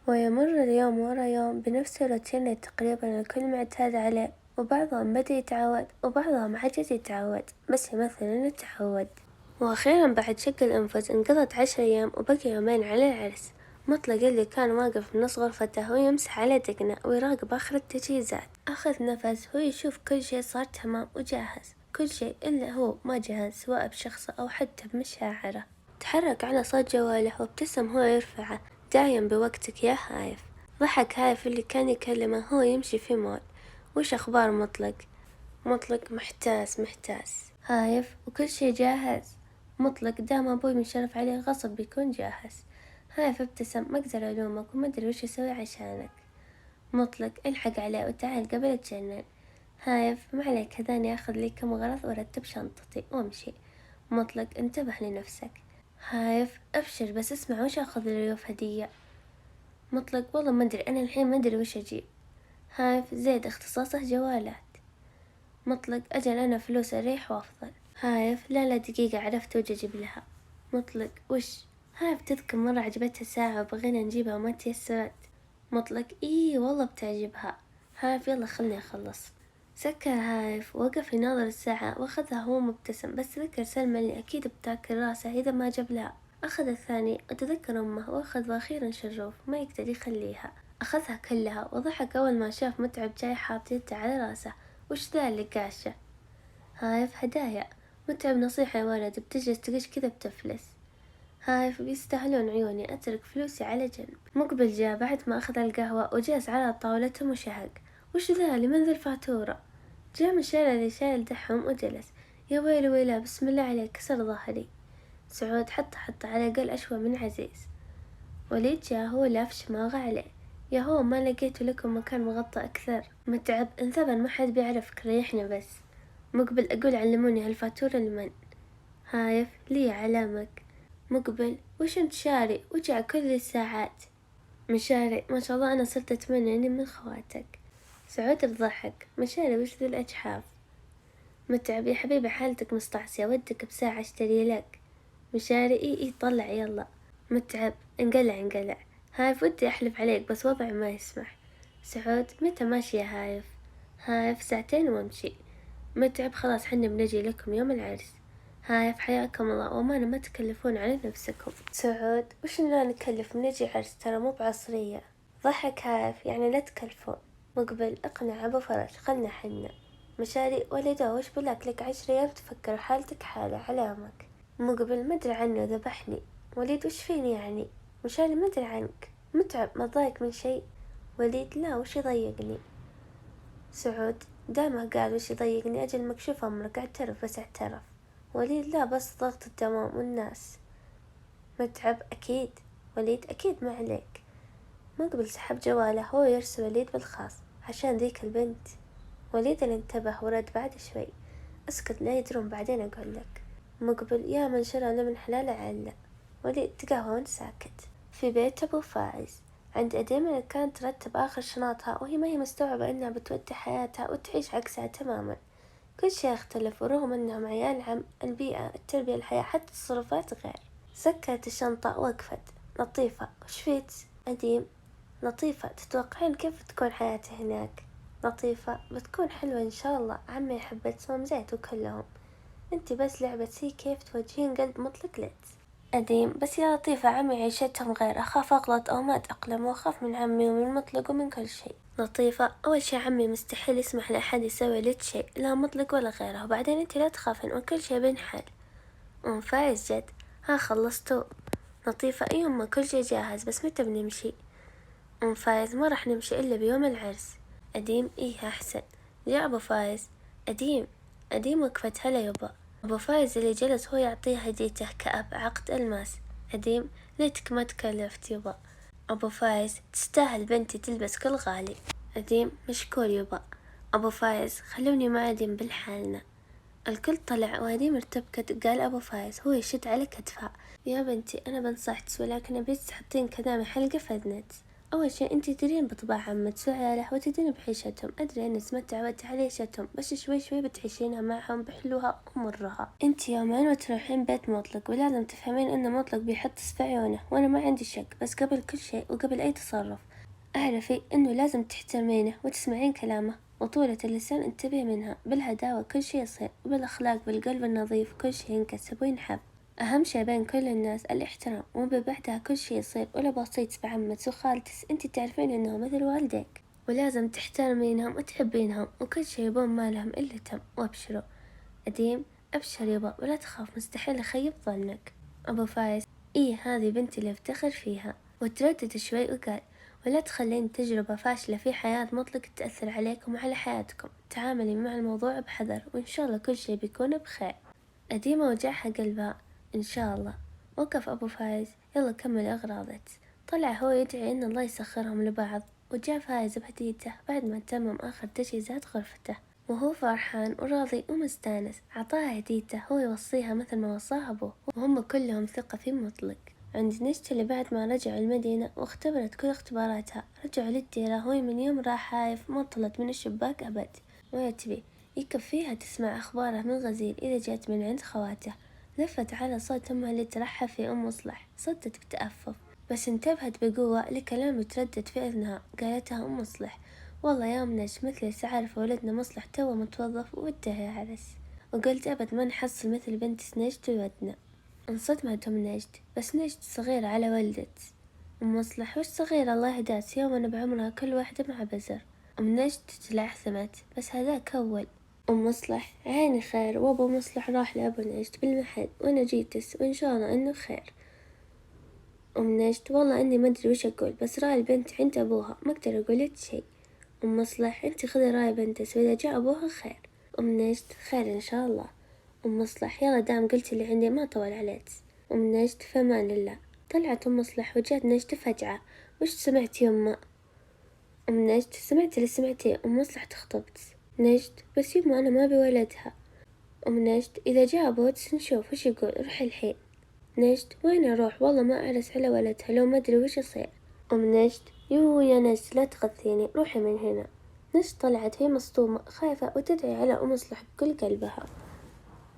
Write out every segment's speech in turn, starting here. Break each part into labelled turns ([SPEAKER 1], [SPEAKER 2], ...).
[SPEAKER 1] ويمر اليوم ورا يوم بنفس الروتين تقريبا الكل معتاد عليه، وبعضهم بدأ يتعود وبعضهم عجز يتعود بس يمثل إنه تعود. وأخيرا بعد شق الأنفس انقضت 10 أيام وبقي يومين على العرس. مطلق اللي كان واقف بنص غرفته ويمسح على دقنه ويراقب آخر التجهيزات أخذ نفس هو يشوف كل شيء صار تمام وجاهز، كل شيء إلا هو ما جهز سواء بشخصه أو حتى بمشاعره. تحرك على صوت جواله وابتسم هو يرفعه. دايم بوقتك يا هايف. ضحك هايف اللي كان يكلمه هو يمشي في مول. وش أخبار مطلق؟ مطلق محتاس هايف وكل شي جاهز. مطلق دام أبوي مشرف عليه غصب بيكون جاهز. هايف ابتسم ما أقدر ألومك وما أدري وش أسوي عشانك. مطلق الحق عليه وتعال قبل أتجنن. هايف ما عليك هذاني أخذ لي كم غرض وأرتب شنطتي وأمشي. مطلق انتبه لنفسك. هايف أبشر بس اسمع وش أخذ لليوف هدية. مطلق والله ما أدري أنا الحين ما أدري وش أجيب. هايف زيد اختصاصه جوالات. مطلق أجل أنا فلوس أريح وأفضل. هايف لا دقيقة عرفت وش أجيب لها. مطلق وش؟ هايف تذكر مرة عجبتها ساعة وبغينا نجيبها وما تيسرت. مطلق إيه والله بتعجبها. هايف يلا خلني أخلص. سكر هايف ووقف يناظر الساعة واخذها هو مبتسم بس ذكر سلمى اللي أكيد بتاكل راسه إذا ما جاب لها. أخذ الثاني وتذكر أمه وأخذ وأخيرا شروف ما يقدر يخليها. أخذها كلها وضحك أول ما شاف متعب جاي حاط يده على راسه. وش ذا اللي قاشه؟ هايف هدايا. متعب نصيحة يا ولد بتجلس تقش كذا بتفلس. هايف بيستاهلون عيوني أترك فلوسي على جنب. مقبل جاء بعد ما أخذ القهوة وجلس على طاولتهم وشهق. وش ذا لمن ذا الفاتورة؟ جاء من الشارع اللي شايل دحهم وجلس. يا ويلي ويلا بسم الله عليك كسر ظهري. سعود حط على قل أشوى من عزيز. وليد جاء هو لاف شماغه عليه. يا هو ما لقيتوا لكم مكان مغطى أكثر. متعب انثبن ما حد بيعرفك ريحنا بس. مقبل أقول علموني هالفاتورة لمن؟ هايف لي علامك. مقبل وش انت شاري وجع كل الساعات؟ مشاري ما شاء الله أنا صرت أتمنى إني من خواتك. سعود بضحك مشاري وش ذي الأجحاف؟ متعب يا حبيبي حالتك مستعصية ودك بساعة اشتري لك. مشاري إيه طلع يلا. متعب انقلع. هايف ودي أحلف عليك بس وضعي ما يسمح. سعود متى ماشي يا هايف؟ هايف ساعتين وامشي. متعب خلاص حنا بنجي لكم يوم العرس. هايف حياكم الله وأمانة ما تكلفون على نفسكم. سعود وش لا نكلف بنجي عرس ترى مو بعصرية. ضحك هايف يعني لا تكلفون. مقبل اقنع أبو فرج خلنا حنا. مشاري ولده وش بلاك لك 10 أيام تفكر حالتك حالة علامك. مقبل مدري عنه ذبحني. وليد وش فيني يعني؟ مشاري مدري عنك. متعب ما ضايق من شيء. وليد لا وش يضايقني. سعود دايما قال وش يضايقني أجل مكشوف أمرك اعترف بس اعترف. وليد لا بس ضغط التمام والناس. متعب أكيد. وليد أكيد ما عليك. مقبل سحب جواله هو يرسل وليد بالخاص عشان ذيك البنت. وليد اللي انتبه ورد بعد شوي. اسكت لا يدرون بعدين أقول لك. مقبل يا من شرى له من حلال عله. وليد تقهوى وانت ساكت. في بيت أبو فايز عند أديم اللي كانت ترتب آخر شنطها وهي ما هي مستوعبة إنها بتودي حياتها وتعيش عكسها تماما. كل شيء اختلف ورغم إنهم عيال عم البيئة التربية الحياة حتى التصرفات غير. سكرت الشنطة وقفت. لطيفة وش فيت؟ أديم. لطيفة تتوقعين كيف تكون حياتي هناك؟ لطيفة بتكون حلوة إن شاء الله عمي يحب تسمم زيت وكلهم. انتي بس لعبتي كيف توجهين قلب مطلق لت. أديم بس يا لطيفة عمي عيشتهم غير أخاف أغلط أو ما أتأقلم وأخاف من عمي ومن مطلق ومن كل شيء. لطيفة أول شي عمي مستحيل يسمح لأحد يسوي لك شيء لا مطلق ولا غيره وبعدين انتي لا تخافين وكل شي بينحل. فايز جد ها خلصتوا؟ لطيفة أي أمه كل شي جاهز بس متى بنمشي؟ فايز ما راح نمشي إلا بيوم العرس. أديم إيه أحسن. جاء أبو فايز. أديم وقفت هلا يبا. أبو فايز اللي جلس هو يعطيه هديته كأب عقد ألماس. أديم ليتك ما تكلفت يبا. أبو فايز تستاهل بنتي تلبس كل غالي. أديم مشكور يبا. أبو فايز خلوني مع أديم بالحالنا. الكل طلع وأديم ارتبكت. قال أبو فايز هو يشد على كتفها. يا بنتي أنا بنصحت ولكن أبيك تحطين كلامي حلقة في أذنك. أول شي أنتي تدرين بطباع عمك سعاله وتدرين بعيشتهم، أدري إنك ما تعودتي على عيشتهم بس شوي شوي بتعيشينها معهم بحلوها ومرها. أنتي يومين وتروحين بيت مطلق ولازم تفهمين إن مطلق بيحط في عيونه، وأنا ما عندي شك، بس قبل كل شي وقبل أي تصرف اعرفي إنه لازم تحترمينه وتسمعين كلامه، وطولة اللسان انتبهي منها، بالهداوة كل شي يصير، وبالأخلاق بالقلب النظيف كل شي ينكسب وينحب. أهم شي بين كل الناس الاحترام، وبعدها كل شي يصير. ولا بسيط بعمك وخالتك انتي تعرفين انهم مثل والديك، ولازم تحترمينهم وتحبينهم، وكل شي يبون ما لهم إلا تم. وابشروا أديم، أبشر يابا ولا تخاف، مستحيل أخيب ظنك. أبو فايز: إيه هذه بنتي اللي أفتخر فيها. وتردد شوي وقال: ولا تخلين تجربة فاشلة في حياة مطلق تأثر عليكم وعلى حياتكم، تعاملي مع الموضوع بحذر وإن شاء الله كل شي بيكون بخير. أديمة وجعها قلبها: إن شاء الله. وقف أبو فايز: يلا كمل أغراضك. طلع هو يدعي إن الله يسخرهم لبعض، وجاء فايز بهديته بعد ما تمم آخر تجهيزات غرفته، وهو فرحان وراضي ومستانس. عطاها هديته هو يوصيها مثل ما وصاها أبوه، وهم كلهم ثقة في مطلق. عند نشت اللي بعد ما رجعوا المدينة واختبرت كل اختباراتها، رجعوا للديرة هو من يوم راح هايف ما طلت من الشباك أبد. ويا تبي يكفيها تسمع أخباره من غزير إذا جات من عند خواته. لفت على صوت أمها اللي ترحب في أم مصلح، صدت بتأفف بس انتبهت بقوة لكلام يتردد في أذنها. قالتها أم مصلح: والله يا منش مثلي عارفة ولدنا مصلح توه متوظف وده يعرس، وقلت أبد ما نحصل مثل بنت نجد ودنا. انصدمت أم نجد: بس نجد صغيرة على ولدت. أم مصلح: وش صغيرة الله يهداك، يوم أنا بعمرها كل واحدة مع بزر. أم نجد تلعثمت: بس هذاك أول. أم مصلح: عيني خير. وأبو مصلح راح لأبو نجد بالمحل وأنا جيتس وإن شاء الله إنه خير. أم نجد: والله إني ما أدري وش أقول، بس رأي البنت عند أبوها ما أقدر أقول لك شي. أم مصلح: أنت خذي رأي بنتس وإذا جاء أبوها خير. أم نجد: خير إن شاء الله. أم مصلح: يلا دام قلتي اللي عندي ما طول عليك. أم نجد: فمان الله. طلعت أم مصلح وجات نجد فجعة: وش سمعتي يما؟ أم نجد: سمعت اللي سمعتيه، أم مصلح تخطبت. نجد: بس يما أنا ما بولدها. أم نجد: إذا جاء بوتس نشوف وش يقول، روحي الحين. نجد: وين أروح، والله ما أعرس على ولدها لو ما أدري وش يصير. أم نجد: يو يا نجد لا تغثيني، روحي من هنا. نجد طلعت هي مصدومة خايفة وتدعي على أم مصلح بكل قلبها.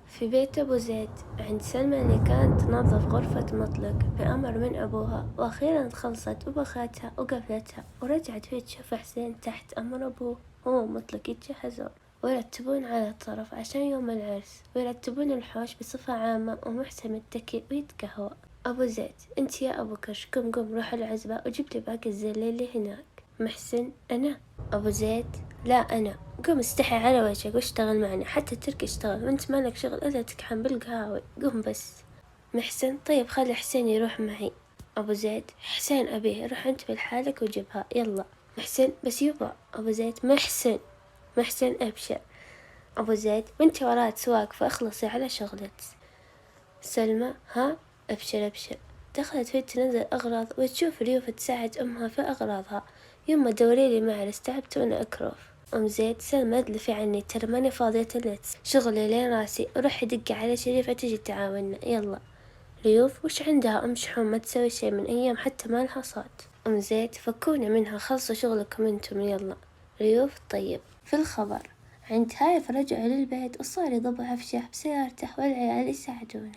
[SPEAKER 1] في بيت أبو زيد عند سلمى اللي كانت تنظف غرفة مطلق بأمر من أبوها، وأخيرا خلصت وبخاتها وقفلتها ورجعت في تشوف حسين تحت أمر أبوه هو مطلق يتجهزون ويرتبون على الطرف عشان يوم العرس، ويرتبون الحوش بصفة عامة، ومحسن متكي ويتقهوى. أبو زيد: انت يا أبو كرش قم روح العزبة وجيب لي باقي الزلة اللي هناك. محسن: أنا. أبو زيد: لا أنا. قم استحي على وجهك واشتغل معنا، حتى الترك اشتغل وانت مالك شغل إلا تكحن بالقهاوي، قم بس. محسن: طيب خلي حسين يروح معي. أبو زيد: حسين أبيه، روح انت بالحالك وجبها يلا. محسن: بس يبا. أبو زيد: محسن أبشر. أبو زيد: وانت وراك سواق فاخلصي على شغلك. سلمى: ها؟ أبشر. دخلت في تنزل أغراض وتشوف ريوف تساعد أمها في أغراضها. يما دوريلي معرس تعبت وأنا أكرف. أم زيد: سلمى ادلفي عني ترى ماني فاضية تلت، شغلي لين راسي، روحي دقي على شريفة تجي تعاوننا يلا. ريوف: وش عندها أم شحوم ما تسوي شي من أيام حتى ما لها صوت. أم زيد: فكونا منها خلصوا شغلكم انتم يلا. ريوف: طيب. في الخبر عند هايف رجعوا للبيت وصار يضب عفشه بسيارته والعيال يساعدونه.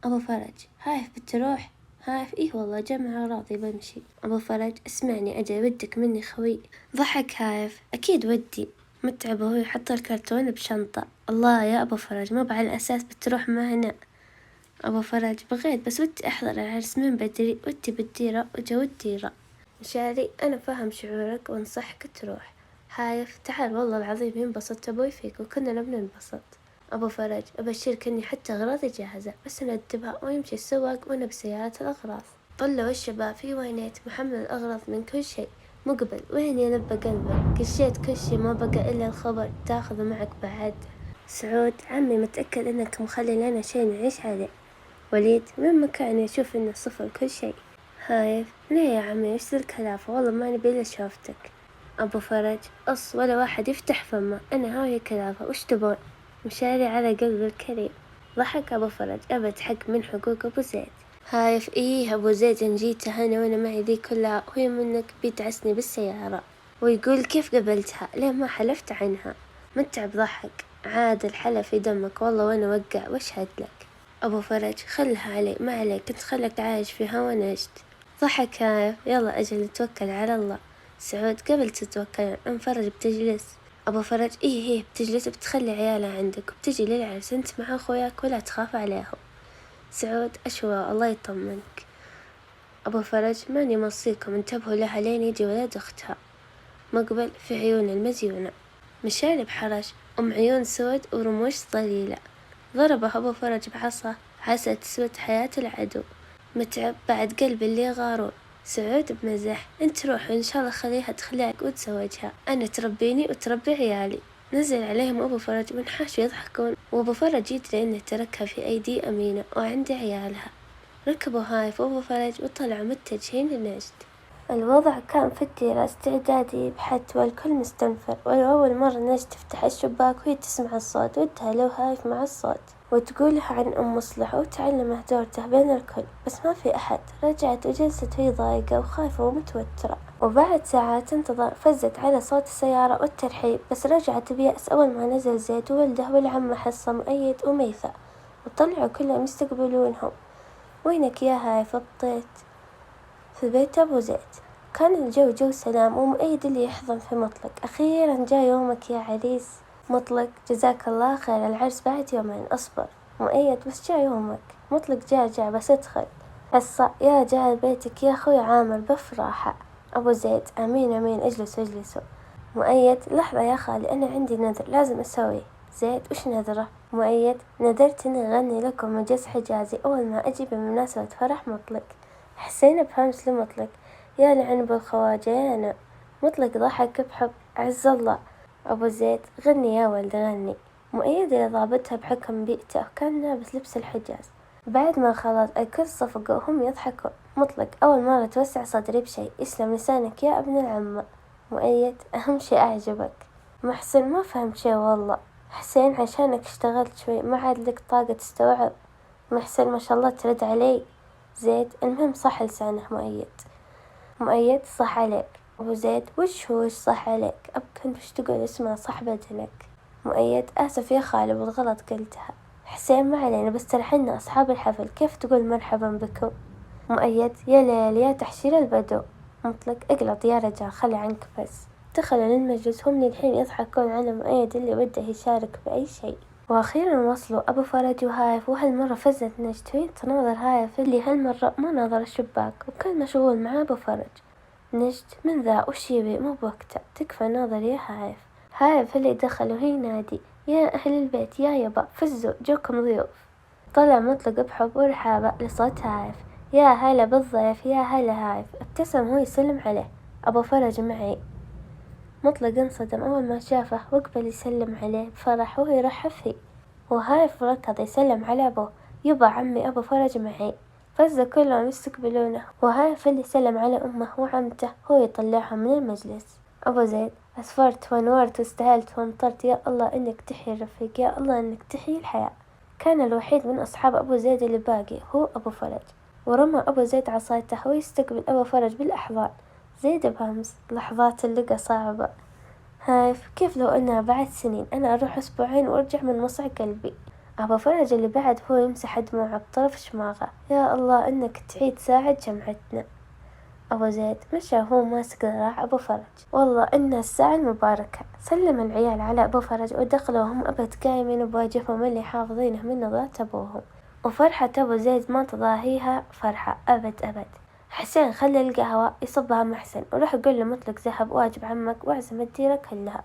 [SPEAKER 1] أبو فرج: هايف بتروح؟ هايف: إيه والله جمع راضي بمشي. أبو فرج: اسمعني أجل ودك مني خوي. ضحك هايف: أكيد ودي. متعب وهو يحط الكرتون بشنطة. الله يا أبو فرج ما على الأساس بتروح معنا. أبو فرج: بغيت بس ودي أحضر العرس من بدري، ودي بالديرة وجو الديرة. مشاري: أنا فاهم شعورك وانصحك تروح. هايف: تعال والله العظيم ينبسط أبوي فيك وكنا بننبسط. أبو فرج: أبشرك إني حتى أغراضي جاهزة بس نرتبها ويمشي السواق وأنا بسيارة الأغراض. طلعوا الشباب في وينيت محمل الأغراض من كل شيء. مقبل: وين ينبى قلبك، كشيت كل شي ما بقى إلا الخبر تاخذه معك بعد. سعود: عمي متأكد إنك مخلي لنا شي نعيش عليه. وليد: من مكان يشوف إنه صفر كل شي. هايف: ليه يا عمي وش ذا الكلافة، والله ما نبي إلا شوفتك. أبو فرج: ولا واحد يفتح فمه، أنا هاوية كلافة وش تبون. مشاري على قلب الكريم. ضحك أبو فرج: أبد حق من حقوق أبو زيد. هايف إيه أبو زيد إن جيته أنا وأنا معي ذي كلها وهي منك بيدعسني بالسيارة، ويقول كيف قبلتها ليه ما حلفت عنها. متعب ضحك عاد الحلف في دمك والله وأنا وقع واشهد لك. أبو فرج خلها علي ما عليك كنت خلك عايش في هوا نجد. ضحك هايف يلا أجل نتوكل على الله. سعود قبل تتوكل أم فرج بتجلس. أبو فرج إيه بتجلس بتخلي عيالها عندك وبتجي للعرس أنت مع أخوياك ولا تخاف عليهم. سعود أشوى الله يطمنك. أبو فرج ماني موصيكم انتبهوا لها لين يجي ولد أختها. مقبل في عيون المزيونة مشارب حرج أم عيون سود ورموش ضليلة. ضربه أبو فرج بعصا عسى تسود حياة العدو. متعب بعد قلب اللي غارون. سعود بمزح انت روح وإن شاء الله خليها تخليك وتزوجها أنا تربيني وتربي عيالي. نزل عليهم أبو فرج وانحاش يضحكون وأبو فرج يدري إنه تركها في أيدي أمينة وعند عيالها. ركبوا هايف وأبو فرج وطلعوا متجهين لنجد. الوضع كان في الديرة استعدادي بحت والكل مستنفر وأول مرة نجد تفتح الشباك وهي تسمع الصوت ودها لو هايف مع الصوت وتقولها عن أم مصلح وتعلمه دورته بين الكل بس ما في أحد. رجعت وجلست وهي ضايقة وخايفة ومتوترة وبعد ساعات انتظار فزت على صوت السيارة والترحيب بس رجعت بيأس أول ما نزل زيد وولده والعمة حصة مؤيد وميثة وطلعوا كلهم يستقبلونهم. وينك يا هايف الطيت في بيت أبو زيد. كان الجو جو سلام ومؤيد اللي يحضن في مطلق. أخيرا جاء يومك يا عريس. مطلق جزاك الله خير العرس بعد يومين أصبر. مؤيد بس جاء يومك. مطلق جاء بس ادخل. حصة يا جاء بيتك يا أخوي عامر بفراحة. أبو زيد أمين اجلسوا. مؤيد لحظة يا خالي أنا عندي نذر لازم أسويه. زيد وش نذره؟ مؤيد نذرت إني أغني لكم مجز حجازي أول ما أجي بمناسبة فرح مطلق. حسين بهمس لمطلق يا لعن بالخواجة يا أنا. مطلق ضحك بحب عز الله. أبو زيد غني يا ولد غني. مؤيد اللي ضابطها بحكم بيئته وكان لابس لبس الحجاز. بعد ما خلص الكل صفقوا وهم يضحكون. مطلق أول مرة توسع صدري بشي يسلم لسانك يا ابن العمة. مؤيد أهم شي أعجبك. محسن ما فهمت شي والله. حسين عشانك اشتغلت شوي ما عاد لك طاقة تستوعب. محسن ما شاء الله ترد علي. زيد المهم صح لسانه. مؤيد صح عليك. أبو زيد وش صح عليك أبكن وش تقول اسمها صح بدلك. مؤيد آسف يا خالي بالغلط قلتها. حسين ما علينا بس ترى حنا أصحاب الحفل كيف تقول مرحبا بكم. مؤيد يا ليل يا تحشير البدو. مطلق اقلط يا رجال خلي عنك بس. دخلوا للمجلس هم للحين يضحكون على مؤيد اللي وده يشارك بأي شيء. وأخيرا وصلوا أبو فرج وهايف وهالمرة فزت نجد وين تناظر هايف اللي هالمرة ما ناظر الشباك وكان مشغول مع أبو فرج. نجد من ذا وش يبي مو بوقته تكفى ناظر يا هايف. هايف اللي دخل وهي نادي يا أهل البيت يا يبا فزوا جوكم ضيوف. طلع مطلق بحب ورحابة لصوت هايف يا هلا بالضيف يا هلا هايف. ابتسم هو يسلم عليه. أبو فرج معي. مطلق انصدم أول ما شافه وقبل يسلم عليه بفرح وهو يرحب فيه. وهايف ركض يسلم على أبوه يبا عمي أبو فرج معي. فزة كلهم يستقبلونه وهايف اللي سلم على أمه وعمته هو يطلعهم من المجلس. أبو زيد أسفرت ونورت واستهلت وامطرت يا الله إنك تحيي الرفيق يا الله إنك تحيي الحياة. كان الوحيد من أصحاب أبو زيد اللي باقي هو أبو فرج. ورمى أبو زيد عصايته ويستقبل أبو فرج بالأحضان. زيد بهمس لحظات اللقا صعبة. هايف كيف لو أنها بعد سنين أنا أروح أسبوعين وأرجع من مصع قلبي. أبو فرج اللي بعد هو يمسح دموعه بطرف شماغه يا الله إنك تعيد ساعة جمعتنا. أبو زيد مشى وهو ماسك ذراع أبو فرج والله إنها الساعة المباركة. سلم العيال على أبو فرج ودخلوا هم أبد قايمين بواجبهم اللي حافظينه من نظرات أبوهم. وفرحة أبو زيد ما تضاهيها فرحة أبد. حسين خلى القهوة يصبها محسن وراح يقول له مطلق ذهب واجب عمك واعزم الديرة كلها.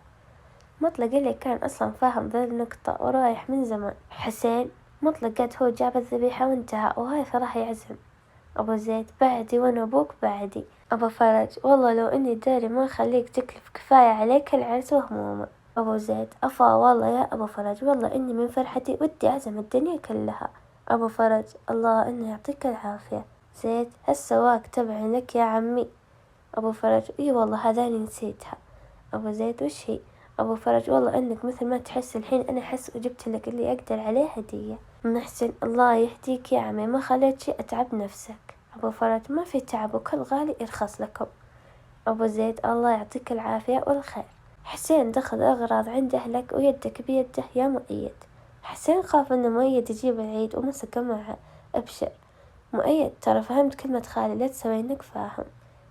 [SPEAKER 1] مطلق اللي كان أصلا فاهم ذا النقطة ورايح من زمان. حسين مطلق قد هو جاب الذبيحة وانتهى وهاي راح يعزم. أبو زيد بعدي وأنا أبوك بعدي. أبو فرج والله لو إني داري ما خليك تكلف كفاية عليك العرس وهمومه. أبو زيد أفا والله يا أبو فرج والله إني من فرحتي ودي أعزم الدنيا كلها. أبو فرج الله إنه يعطيك العافية. زيد هالسواق تبع لك يا عمي. أبو فرج إي والله هذاني نسيتها. أبو زيد وش هي؟ أبو فرج والله إنك مثل ما تحس الحين أنا أحس وجبت لك اللي أقدر عليه هدية. محسن الله يهديك يا عمي، ما خليت شي أتعب نفسك. أبو فرج ما في تعب وكل غالي يرخص لكم. أبو زيد الله يعطيك العافية والخير. حسين دخل أغراض عند أهلك ويدك بيده يا مؤيد. حسين خاف إن مؤيد يجيب العيد ومسك معه. أبشر مؤيد، ترى فهمت كلمة خالي، لا تسوي إنك فاهم.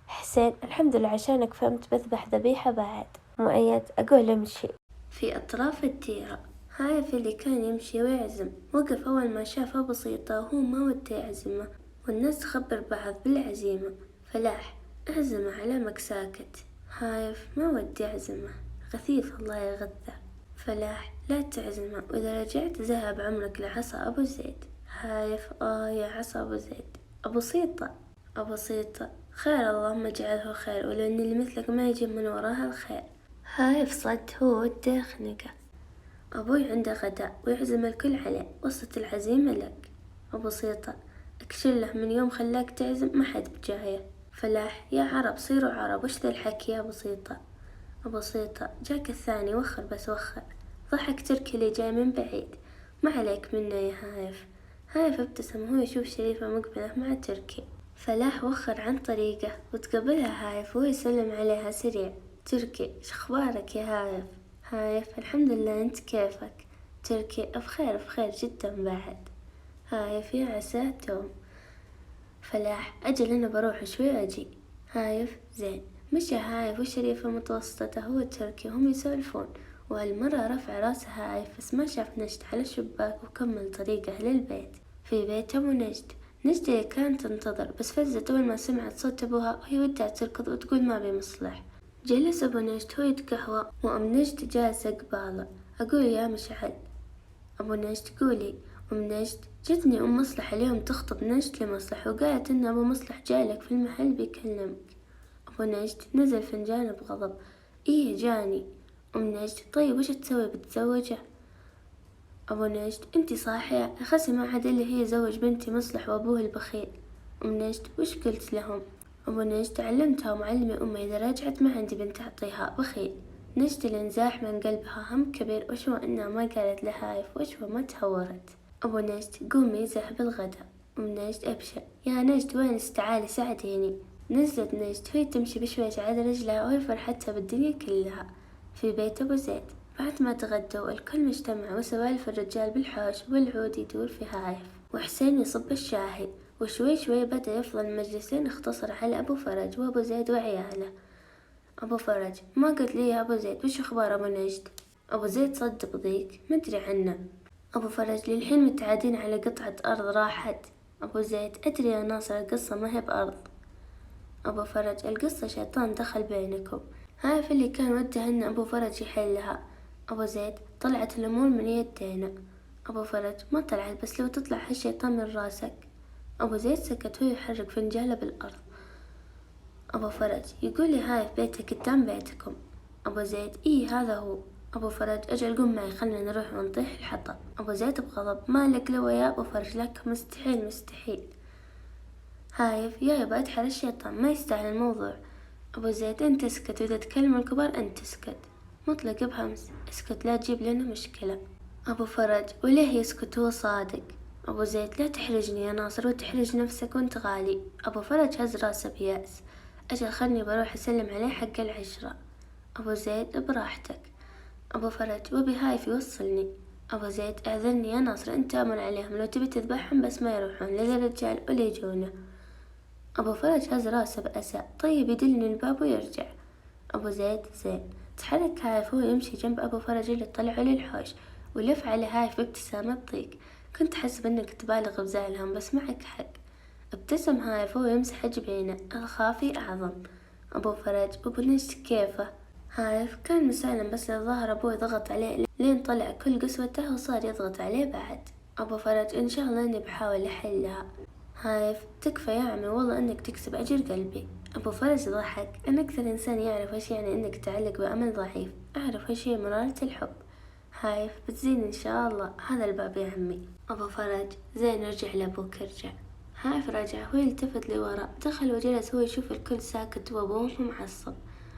[SPEAKER 1] حسين الحمد لله عشانك فهمت، بذبح ذبيحة بعد. مؤيد أقول امشي. في أطراف الديرة هايف اللي كان يمشي ويعزم وقف أول ما شافه بسيطة وهو ما وده يعزمه، والناس تخبر بعض بالعزيمة. فلاح اعزمه علامك ساكت. هايف ما ودي أعزمه، غثيث الله يغثه. فلاح لا تعزمه، وإذا رجعت ذهب عمرك لعصا أبو زيد. هايف يا عصا أبو زيد. أبو سيطة أبو سيطة خير اللهم اجعله خير، ولأن اللي مثلك ما يجي من وراها الخير. هايف صد هو وده يخنقه. أبوي عنده غداء ويعزم الكل عليه، وصلت العزيمة لك. أبو سيطة اكشله، من يوم خلاك تعزم ما حد بجايه. فلاح يا عرب صيروا عرب، وش ذا الحكي يا أبو سيطة. أبو سيطة جاك الثاني، وخر بس وخر. ضحك تركي اللي جاي من بعيد، ما عليك منه يا هايف. هايف ابتسم وهو يشوف شريفة مقبلة مع تركي. فلاح وخر عن طريقه وتقبلها هايف وهو يسلم عليها سريع. تركي شخبارك يا هايف. هايف الحمد لله، انت كيفك. تركي بخير بخير جدا بعد. هايف يا عسى توم. فلاح أجل أنا بروح شوي وأجي. هايف زين. مشى هايف وشريفة متوسطته هو تركي وهم يسولفون، وهالمرة رفع راسها هايف بس ما شاف نجد على الشباك وكمل طريقه للبيت. في بيت أبو نجد. نجد اللي كانت تنتظر بس فزت أول ما سمعت صوت أبوها وهي ودها تركض وتقول ما بي مصلح. جلس أبو نجد هو يتقهوى وأم نجد جالسة قباله. أقول يا مشعل. أبو نجد قولي. أم نجد جتني أم مصلح اليوم تخطب نجد لمصلح، وقالت إن أبو مصلح جالك في المحل بيكلمك. أبو نجد نزل فنجانه بغضب. إيه جاني. أم نجد طيب وش تسوي، بتزوجه؟ أبو نجد انتي صاحية، أخسي ما عاد اللي هي زوج بنتي مصلح وأبوه البخيل. أم نجد وش قلت لهم؟ أبو نجد علمتها ومعلمي أمي إذا رجعت ما عندي بنت أعطيها بخيل. نجد الانزاح من قلبها هم كبير، وشو إنها ما قالت لهايف وشو ما تهورت. أبو نجد قومي ذهب الغدا. أم نجد أبشر يا نجد وين تعالي ساعديني. نزلت نجد وهي تمشي بشويش على رجلها وهي فرحتها بالدنيا كلها. في بيت أبو زيد بعد ما تغدوا الكل مجتمع، وسوالف الرجال بالحوش والعود يدور في هايف، وحسين يصب الشاهي. وشوي شوي بدأ يفضل المجلسين اختصر على أبو فرج وأبو زيد وعياله. أبو فرج ما قلت لي يا أبو زيد وش أخبار أبو نجد؟ أبو زيد صد بضيق مدري عنه. أبو فرج للحين متعادين على قطعة أرض راحت. أبو زيد أدري يا ناصر القصة ما هي بأرض. أبو فرج القصة شيطان دخل بينكم. هايف اللي كان وده إن أبو فرج يحلها. أبو زيد طلعت الأمور من يدينا. أبو فرج ما طلعت، بس لو تطلع هالشيطان من راسك. أبو زيد سكت وهو يحرك فنجاله بالأرض. أبو فرج يقول لي هايف بيتك قدام بيتكم. أبو زيد إيه هذا هو. أبو فرج أجل قم معي خلنا نروح ونطيح الحطب. أبو زيد بغضب مالك لو يا أبو فرج، لك مستحيل مستحيل. هايف يا يبا ادحر الشيطان ما يستاهل الموضوع. أبو زيد أنت اسكت، وإذا تكلموا الكبار أنت اسكت. مطلق بهمس اسكت لا تجيب لنا مشكلة. أبو فرج وليه يسكت هو صادق. أبو زيد لا تحرجني يا ناصر وتحرج نفسك وانت غالي. أبو فرج هز راسه بيأس. أجل خلني بروح أسلم عليه حق العشرة. أبو زيد براحتك. أبو فرج وبي هايف يوصلني. أبو زيد اعذرني يا ناصر أنت أمر عليهم، لو تبي تذبحهم بس ما يروحون لا الرجال ولا يجونه. أبو فرج هز راسه بأسى. طيب يدلني الباب ويرجع. أبو زيد زين. تحرك هايف وهو يمشي جنب أبو فرج اللي طلعوا للحوش، ولف على هايف بابتسامة تضيق. كنت حسب إنك تبالغ بزعلهم بس معك حق. ابتسم هايف وهو يمسح جبينه. الخافي أعظم. أبو فرج أبو نجد كيفه؟ هايف كان مسالم بس الظاهر أبوه ضغط عليه لين طلع كل قسوته وصار يضغط عليه بعد. أبو فرج إن شاء الله إني بحاول أحلها. هايف تكفى يا عمي والله إنك تكسب أجر قلبي. أبو فرج ضحك. أنا أكثر إنسان يعرف وش يعني إنك تعلق بأمل ضعيف، أعرف وش هي مرارة الحب. هايف بتزين إن شاء الله، هذا الباب يا عمي. أبو فرج زين رجع لأبوك ارجع. هايف رجع هو يلتفت لورا، دخل وجلس هو يشوف الكل ساكت وأبوه معصب.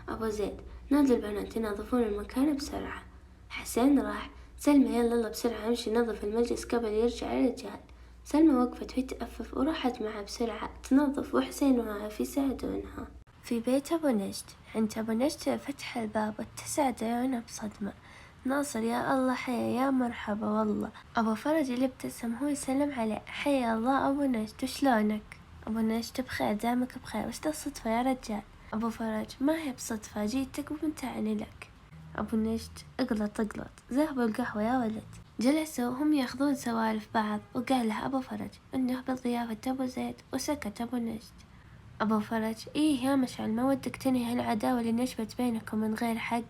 [SPEAKER 1] أبو زيد نادوا البنات ينظفون المكان بسرعة. حسين راح سلمى يلا يلا بسرعة امشي نظف المجلس قبل يرجع الرجال. سلمى وقفت وهي تأفف وراحت معها بسرعة تنظف وحسين وعافي يساعدونها. في بيت أبو نجد عند أبو نجد فتح الباب واتسعت عيونه بصدمة. ناصر يا الله حيا يا مرحبا والله. أبو فرج اللي ابتسم هو يسلم عليه حيا الله أبو نجد وشلونك؟ أبو نجد بخير دامك بخير وش الصدفة يا رجال؟ أبو فرج ما هي بصدفة جيتك ومنتعني لك. أبو نجد اقلط ذهبوا القهوة يا ولد. جلسوا وهم ياخذون سوالف بعض وقال له أبو فرج إنه بضيافة أبو زيد وسكت أبو نجد. أبو فرج إيه يا مشعل ما ودك تنهي هالعداوة اللي نشبت بينكم من غير حق؟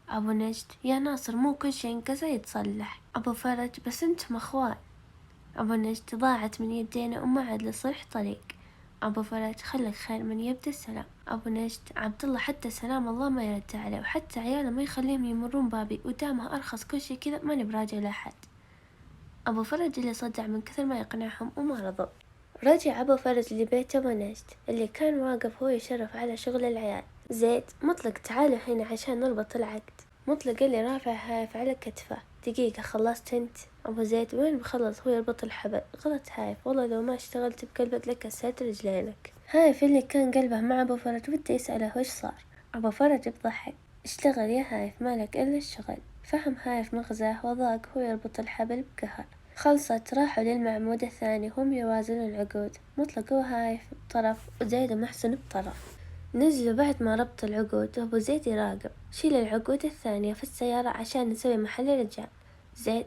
[SPEAKER 1] أبو نجد يا ناصر مو كل شي انكسر يتصلح. أبو فرج بس انتم اخوان. أبو نجد ضاعت من يدينا وما عاد لصلح طريق. أبو فرج خلك خير من يبدأ السلام. أبو نجد عبد الله حتى سلام الله ما يرد عليه وحتى عياله ما يخليهم يمرون بابي ودامها أرخص كل شي كذا ماني براجع لأحد. أبو فرج اللي صدع من كثر ما يقنعهم وما رضوا. رجع أبو فرج لبيت أبو نجد اللي كان واقف هو يشرف على شغل العيال. زيد مطلق تعالوا هنا عشان نربط العقد. مطلق اللي رافع هايف على كتفه. دقيقة خلصت انت؟ أبو زيد وين بخلص هو يربط الحبل. غلط هايف والله لو ما اشتغلت بقلبك لك كسرت رجلينك. هايف اللي كان قلبه مع أبو فرج وده يسأله وش صار. أبو فرج بضحك اشتغل يا هايف مالك إلا الشغل. فهم هايف مغزاه وضاق هو يربط الحبل بقهر. خلصت راحوا للمعمود الثاني هم يوازنون العقود. مطلق وهايف بطرف وزيد ومحسن بطرف. نزلوا بعد ما ربط العقود وأبو زيد يراقب. شيل العقود الثانية في السيارة عشان نسوي محل رجال. زيد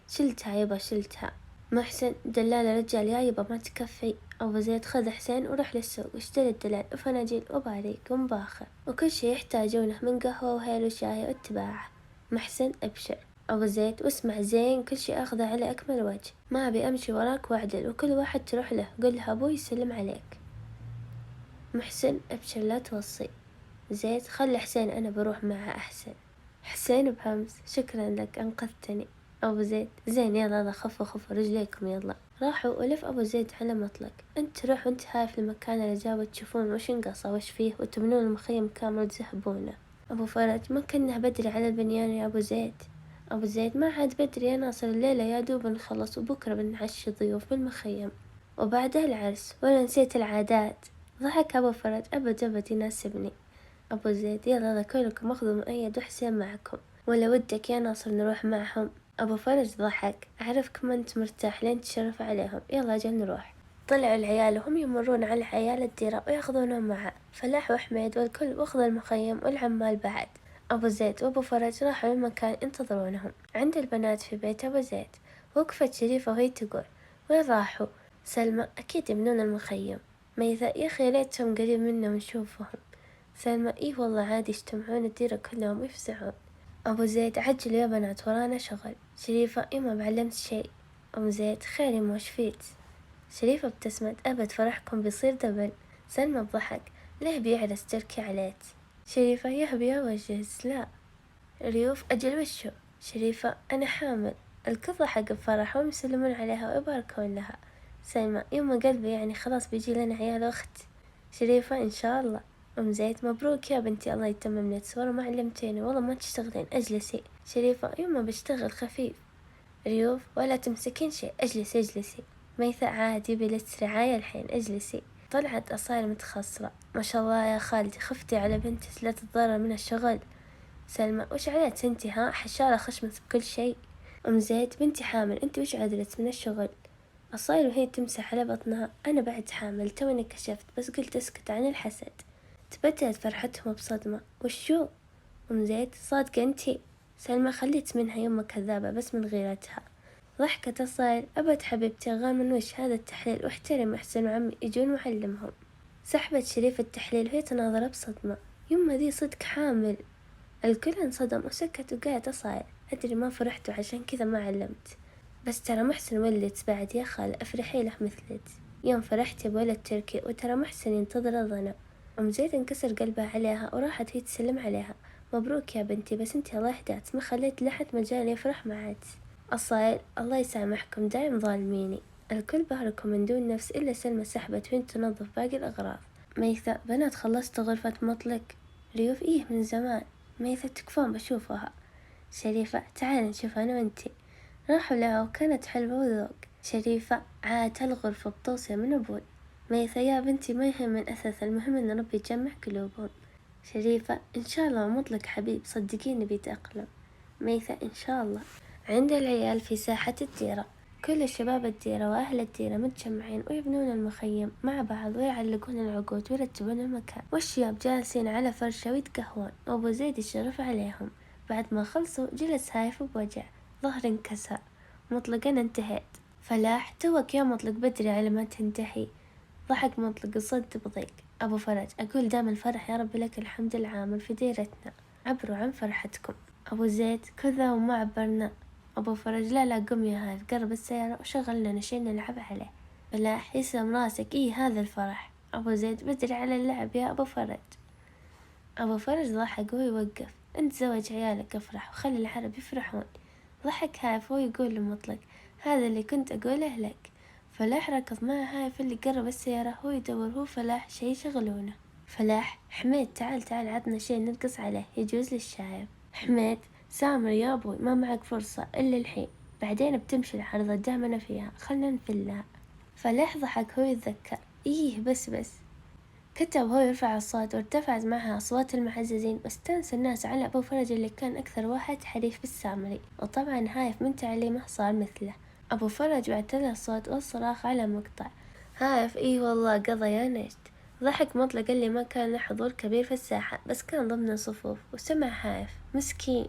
[SPEAKER 1] شلتها يبا شلتها. محسن دلال رجال يا يبا ما تكفي. أبو زيد خذ حسين وروح للسوق واشتري الدلال وفناجيل وباريك ومباخر وكل شي يحتاجونه من قهوة وهيل وشاي واتباعه. محسن ابشر. أبو زيد واسمع زين كل شي أخذه على أكمل وجه. ما أبي أمشي وراك وأعدل وكل واحد تروح له قل له أبوي يسلم عليك. محسن ابشر لا توصي. زيد خلي حسين أنا بروح معه أحسن. حسين بهمس شكرا لك أنقذتني. أبو زيد زين يلا خفوا رجليكم يلا. راحوا ولف أبو زيد على مطلق أنت روح وأنت هايف المكان اللي جاوا تشوفون وش انقصه وش فيه وتبنون المخيم كامل وتذهبونه. أبو فرج ما كنا بدري على البنيان يا أبو زيد. أبو زيد ما عاد بدري يا ناصر الليلة يا دوب نخلص وبكرة بنعشي ضيوف بالمخيم وبعدها العرس ولا نسيت العادات. ضحك أبو فرج أبد يناسبني. أبو زيد يلا كلكم أخذوا مؤيد وحسين معكم ولا ودك يا ناصر نروح معهم. أبو فرج ضحك أعرفك ما أنت مرتاح لين تشرف عليهم يلا جل نروح. طلعوا العيال وهم يمرون على عيال الديرة وياخذونهم معه فلاح وحميد والكل واخذ المخيم والعمال بعد. أبو زيد وأبو فرج راحوا للمكان ينتظرونهم عند البنات في بيت أبو زيد. وقفت شريفة وهي تقول وين راحوا؟ سلمى أكيد يبنون المخيم. ميثا يا أخي ليتهم قريب منا ونشوفهم. سلمى إيه والله عادي يجتمعون الديرة كلهم ويفزعون. أبو زيد عجل يا بنات ورانا شغل. شريفة ما بعلمت شي. أم زيد خير يما وش فيك؟ شريفة ابتسمت أبد فرحكم بيصير دبل. سلمى بضحك ليه بيعرس تركي عليك؟ شريفة يهبي وجهز لا. ريوف أجل وشو؟ شريفة أنا حامل. الكل ضحك بفرح وهم يسلمون عليها ويباركون لها. سلمى يما قلبي يعني خلاص بيجي لنا عيال أخت. شريفة إن شاء الله. أم زيد مبروك يا بنتي الله يتمم لك صورة ما علمتيني والله ما تشتغلين أجلسي. شريفة يما بشتغل خفيف. ريوف ولا تمسكين شي اجلسي. ميثا عادي بلت رعاية الحين اجلسي. طلعت أصايل متخصرة ما شاء الله يا خالتي خفتي على بنتك لا تتضرر من الشغل. سلمى وش عليك انتي ها حشارة خشمت بكل شي. أم زيد بنتي حامل انتي وش عدلت من الشغل. أصايل وهي تمسح على بطنها أنا بعد حامل توني كشفت بس قلت اسكت عن الحسد. تبدلت فرحتهم بصدمة وشو. أم زيد صادقة انتي. سلمى خليت منها يمة كذابة بس من غيرتها. ضحكت أصايل أبد حبيبتي غير من وش هذا التحليل واحترم أحسن وعمي يجون معلمهم. سحبت شريف التحليل وهي تناظر بصدمة يمة ذي صدق حامل. الكل انصدم وسكت وقعد أصايل أدري ما فرحت عشان كذا ما علمت. بس ترى محسن ولدت بعد يا خال أفرحي له مثلك. يوم فرحتي بولد تركي وترى محسن ينتظر الظنا. أم زيد انكسر قلبها عليها وراحت هي تسلم عليها. مبروك يا بنتي بس انتي الله يهداك ما خليت لحد مجال يفرح معك. أصايل الله يسامحكم دايم ظالميني. الكل بهركم من دون نفس إلا سلمى سحبت وين تنظف باقي الأغراض. ميثا بنات خلصت غرفة مطلق. ريوف إيه من زمان. ميثا تكفون بشوفها. شريفة تعال نشوف أنا وأنتي. راحوا لها وكانت حلوة وذوق. شريفة عاد الغرفة بتوصية من أبوي. ميثا يا بنتي ما يهم من أساس، المهم إن ربي يجمع قلوبهم. شريفة إن شاء الله مطلق حبيب صدقيني بيتأقلم. ميثا إن شاء الله. عند العيال في ساحة الديرة، كل شباب الديرة وأهل الديرة متجمعين ويبنون المخيم مع بعض ويعلقون العقود ويرتبون المكان، والشياب جالسين على فرشة ويتقهوون، وأبو زيد يشرف عليهم. بعد ما خلصوا جلس هايف بوجع، ظهر انكسر. مطلق أنا انتهيت. فلاح توك يا مطلق بدري على ما تنتهي. ضحك مطلق صد بضيق. أبو فرج أقول دام الفرح يا رب لك الحمد العامل في ديرتنا، عبروا عن فرحتكم. أبو زيد كذا وما عبرنا. أبو فرج لا قم يا هايف، قرب السيارة وشغلنا نشي نلعب عليه. فلاح يسلم راسك، هذا الفرح. أبو زيد بدري على اللعب يا أبو فرج. أبو فرج ضحك ويوقف. أنت زوج عيالك افرح وخلي العرب يفرحون. ضحك هايف ويقول لمطلق هذا اللي كنت أقوله لك. فلاح ركض مع هايف اللي قرب السيارة، هو يدور هو فلاح شي يشغلونه. فلاح حميد تعال عطنا شي نرقص عليه يجوز للشايب. حميد سامر يا أبوي ما معك فرصة إلا الحين، بعدين بتمشي العرضة دامنا فيها خلنا نفلها. فلاح ضحك هو يتذكر بس كتب هو يرفع الصوت، وارتفعت معها أصوات المعززين، واستانس الناس على أبو فرج اللي كان أكثر واحد حريف بالسامري، وطبعا هايف من تعليمه صار مثله. أبو فرج واعتلى الصوت والصراخ على مقطع. هايف والله قضى يا نشت. ضحك مطلق اللي ما كان له حضور كبير في الساحة، بس كان ضمن الصفوف وسمع هايف مسكين.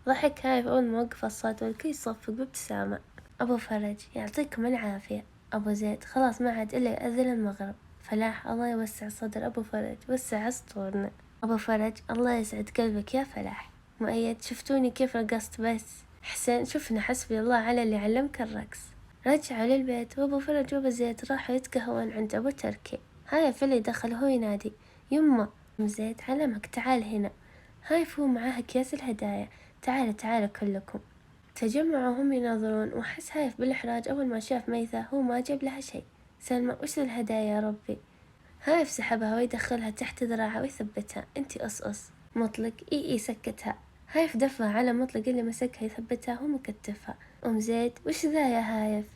[SPEAKER 1] ضحك هايف أول ما وقف الصوت والكل يصفق بابتسامة. أبو فرج يعطيكم العافية. أبو زيد خلاص ما عاد إلا يأذن المغرب. فلاح الله يوسع صدر أبو فرج، وسع سطورنا. أبو فرج الله يسعد قلبك يا فلاح. مؤيد شفتوني كيف رقصت بس. حسين شفنا حسبي الله على اللي علمك الرقص. رجعوا للبيت، وأبو فرج وأبو زيد راحوا يتقهون عند أبو تركي. هايف اللي دخل هو ينادي يمه. زيد علمك تعال هنا. هايف هو معاه أكياس الهدايا. تعالوا كلكم. تجمعوا هم يناظرون، وحس هايف بالإحراج أول ما شاف ميثا هو ما جاب لها شيء. سلمى وش الهدايا يا ربي؟ هايف سحبها ويدخلها تحت ذراعه ويثبتها. انتي قص. مطلق سكتها. هايف دفع على مطلق اللي مسكها يثبتها ومكتفها. زيد وش ذا يا هايف؟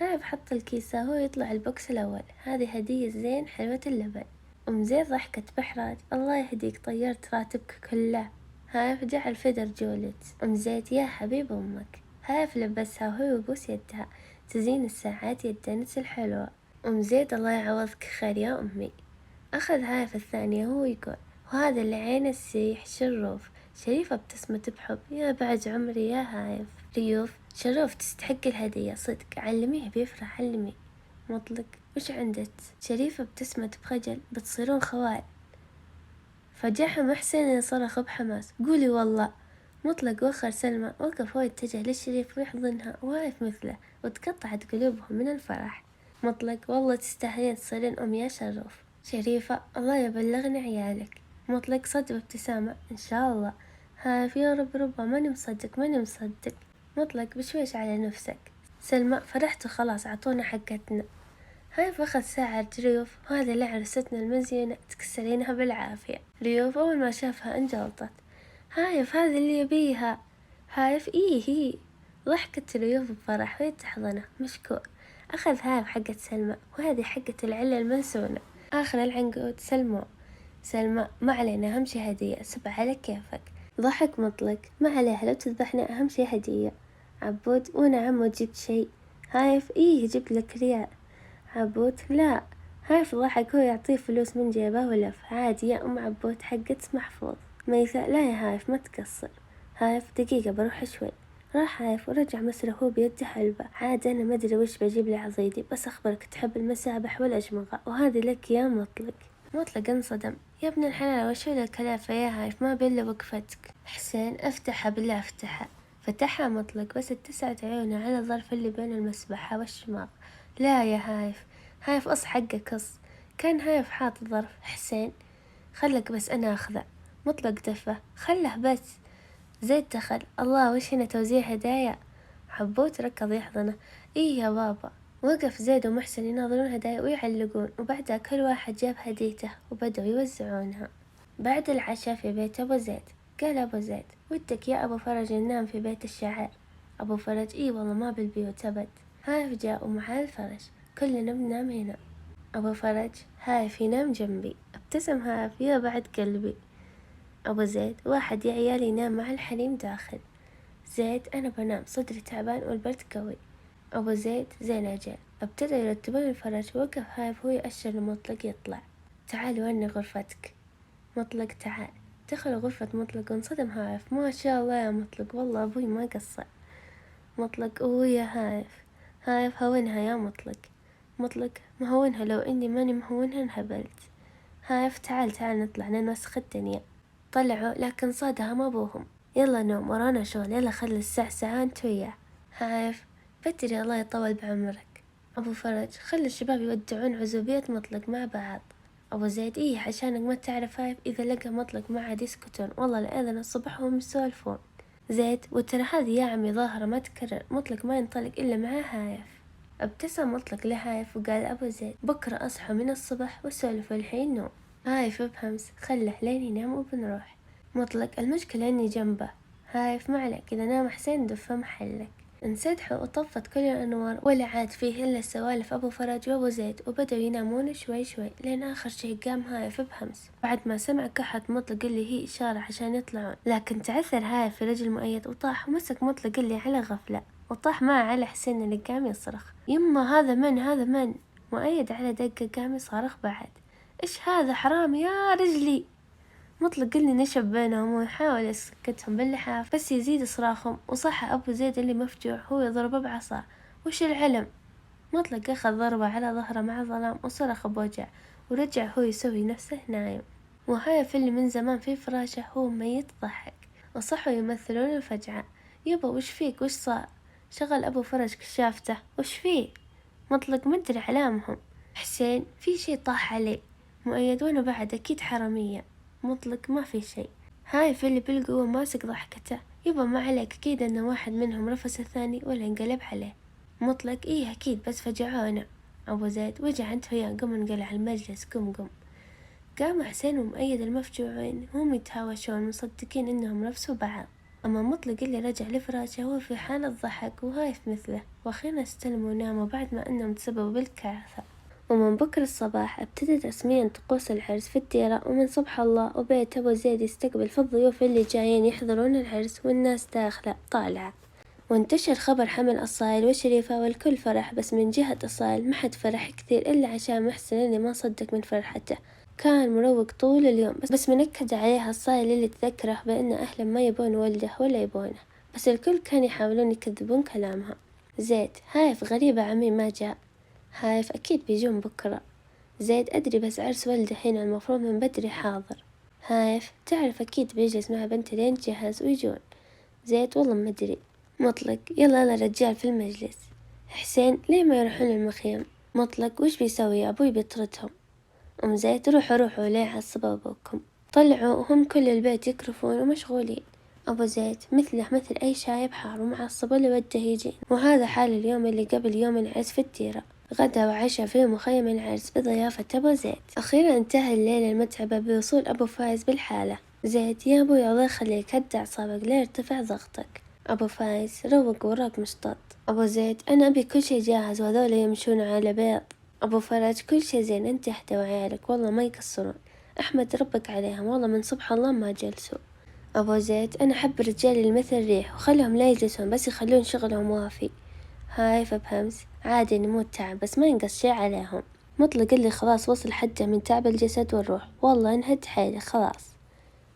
[SPEAKER 1] هايف حط الكيسة هو يطلع البوكس الأول. هذه هدية زين حلوة اللبن. زيد ضحكت بإحراج. الله يهديك طيرت راتبك كله. هايف جعل فدر جولت. زيد يا حبيب أمك. هايف لبسها وهو يبوس يدها. تزين الساعات يدنس الحلوة. زيد الله يعوضك خير يا أمي. أخذ هايف الثانية وهو يقول وهذا اللي عين السيح شروف. شريفة ابتسمت بحب. يا بعد عمري يا هايف. ريوف شروف تستحق الهدية صدق، علميه بيفرح علميه. مطلق وش عندك؟ شريفة ابتسمت بخجل. بتصيرون خوال. فجحم حسين صرخ بحماس قولي والله. مطلق وخر سلمى وقف هو يتجه للشريف ويحضنها، وهايف مثله، وتقطعت قلوبهم من الفرح. مطلق والله تستاهلين تصيرين أم يا شروف. شريفة الله يبلغني عيالك. مطلق صد بابتسامة إن شاء الله. هايف يا رب ماني مصدق. مطلق بشويش على نفسك. سلمى فرحت وخلاص عطونا حقتنا. هايف أخذ ساعة ريوف. هذا لعرستنا المزينة تكسرينها بالعافية. ريوف أول ما شافها انجلطت. هايف هذا اللي يبيها. هايف هي. ضحكت ريوف بفرح ويتحضنه مشكور. أخذ هايف حقة سلمى، وهذه حقة العلة المنسونة. آخر العنقود سلمى ما علينا أهم شي هدية، سبع على كيفك. ضحك مطلق ما عليها لو تذبحنا أهم شي هدية. عبود ونعم وجبت شي. هايف جبت لك ريال. عبود لا. هايف ضحك هو يعطيه فلوس من جيبه ولف. عادي يا أم عبود حقة محفوظ. ميثا لا يا هايف ما تقصر. هايف دقيقة بروح شوي. راح هايف ورجع مسره هو بيده حلبة. عاد أنا ما أدري وش بجيب لعضيدي، بس أخبرك تحب المسابح والأجمغة، وهذه لك يا مطلق انصدم. يا ابن الحلال وشو الكلافة يا هايف ما بين وقفتك. حسين افتحها بالله افتحها. فتحها مطلق بس اتسعت عيونه على الظرف اللي بين المسبحة والشماغ. لا يا هايف قص حقك قص. كان هايف حاط ظرف. حسين خلك بس أنا أخذه. مطلق دفه خله بس. زيد دخل. الله وش هنا توزيع هدايا. عبود ركض يحضنه. يا بابا. وقف زيد ومحسن يناظرون هدايا ويعلقون، وبعدها كل واحد جاب هديته وبدأوا يوزعونها. بعد العشاء في بيت أبو زيد قال أبو زيد ودك يا أبو فرج ننام في بيت الشاعر؟ أبو فرج إي والله ما بالبيوت أبد. هايف جاء ومعاه الفرش، كلنا بننام هنا. أبو فرج هايف ينام جنبي، ابتسم هايف يا بعد قلبي. أبو زيد واحد يا عيال ينام مع الحليم داخل. زيد أنا بنام صدري تعبان والبرد قوي. أبو زيد زين أجل. ابتدى يرتبون الفرش، وقف هايف هو يأشر لمطلق يطلع. تعال ورني غرفتك. مطلق تعال. دخل غرفة مطلق وانصدم هايف، ما شاء الله يا مطلق والله أبوي ما قصر. مطلق أوه يا هايف. هايف هونها يا مطلق. مطلق مهونها، لو إني ماني مهونها انهبلت. هايف تعال تعال نطلع ننوسخ الدنيا. طلعوا لكن صادهم أبوهم. يلا نوم ورانا شغل، يلا خلي الساعة ساعة انت وياه. هايف بدري الله يطول بعمرك. أبو فرج خلي الشباب يودعون عزوبية مطلق مع بعض. أبو زيد إيه عشانك ما تعرف هايف إذا لقى مطلق ما عاد يسكتون، والله لأذن الصبح وهم يسولفون. زيد وترى هذه يا عمي ظاهرة ما تكرر، مطلق ما ينطلق إلا مع هايف. ابتسم مطلق لهايف وقال أبو زيد بكرة أصحى من الصبح وسولفوا الحين نوم. هايف بهمس خله لين ينام وبنروح. مطلق المشكلة إني جنبه. هايف ما عليك إذا نام حسين دفه محلك. انسدحوا وطفت كل الأنوار، ولا عاد فيه إلا سوالف أبو فرج وأبو زيد، وبدأوا ينامون شوي شوي لين آخر شي قام هايف بهمس بعد ما سمع كحة مطلق اللي هي إشارة عشان يطلعون، لكن تعثر هايف في رجل مؤيد وطاح ومسك مطلق اللي على غفلة وطاح معه على حسين اللي قام يصرخ يما هذا من هذا من. مؤيد على دقة قام يصرخ بعد إيش هذا حرام يا رجلي. مطلق اللي نشب بينهم ويحاول يسكتهم باللحاف بس يزيد صراخهم، وصح أبو زيد اللي مفجوع هو يضربه بعصاه. وش العلم؟ مطلق أخذ ضربة على ظهره مع ظلام وصرخ بوجع، ورجع هو يسوي نفسه نايم. وهايف اللي من زمان في فراشه هو ميت ضحك، وصحوا يمثلون الفجعة. يبا وش فيك وش صار؟ شغل أبو فرج كشافته وش فيه؟ مطلق مدري علامهم. حسين في شي طاح عليه. مؤيد وانا بعد أكيد حرامية. مطلق ما في شي. هايف اللي بالقوة ماسك ضحكته. يبا ما عليك أكيد أن واحد منهم رفس الثاني ولا انقلب عليه. مطلق إيه أكيد بس فجعونا. أبو زيد وجع أنت وياه قم انقلع المجلس قم قم. قام حسين ومؤيد المفجوعين هم يتهاوشون مصدقين إنهم رفسوا بعض. أما مطلق اللي رجع لفراشه هو في حالة ضحك وهايف مثله، وأخيرا استلموا وناموا بعد ما أنهم تسببوا بالكارثة. ومن بكرة الصباح ابتدت رسميا طقوس العرس في الديرة، ومن صبح الله وبيت أبو زيد يستقبل في الضيوف اللي جايين يحضرون العرس، والناس داخلة طالعة. وانتشر خبر حمل أصايل وشريفة والكل فرح، بس من جهة أصايل ما حد فرح كثير إلا عشان محسن اللي ما صدق من فرحته، كان مروق طول اليوم بس منكد عليها الصايل اللي تذكره بأن أهله ما يبون ولده ولا يبونه، بس الكل كان يحاولون يكذبون كلامها. زيد هايف غريبة عمي ما جاء. هايف أكيد بيجون بكرة. زيد أدري بس عرس ولده هنا المفروض من بدري حاضر. هايف تعرف أكيد بيجلس مع بنت لين تجهز ويجون. زيد والله ما أدري. مطلق يلا يلا رجال في المجلس. حسين ليه ما يروحون المخيم؟ مطلق وش بيسوي أبوي بيطردهم. زيد روحوا روحوا ليه عصب أبوكم. طلعوا وهم كل البيت يكرفون ومشغولين. أبو زيد مثله مثل أي شايب حار ومعصب اللي وده يجي، وهذا حال اليوم اللي قبل يوم العرس في الديرة. غدا وعشاء في مخيم العرس بضيافة أبو زيد. أخيرا انتهى الليلة المتعبة بوصول أبو فايز بالحالة. زيد يا أبوي الله يخليك هدى أعصابك لا يرتفع ضغطك. أبو فايز روق وراك مشطط. أبو زيد أنا أبي كل شي جاهز وهذول يمشون على بيض. أبو فرج كل شي زين أنت اهدى وعيالك والله ما يقصرون، أحمد ربك عليهم والله من صبح الله ما جلسوا. أبو زيد أنا أحب الرجال اللي مثل الريح وخلهم لا يجلسون بس يخلون شغلهم وافي. هايف بهمس عادي نموت تعب بس ما ينقص شي عليهم. مطلق اللي خلاص وصل حده من تعب الجسد والروح والله انهد حيلي خلاص.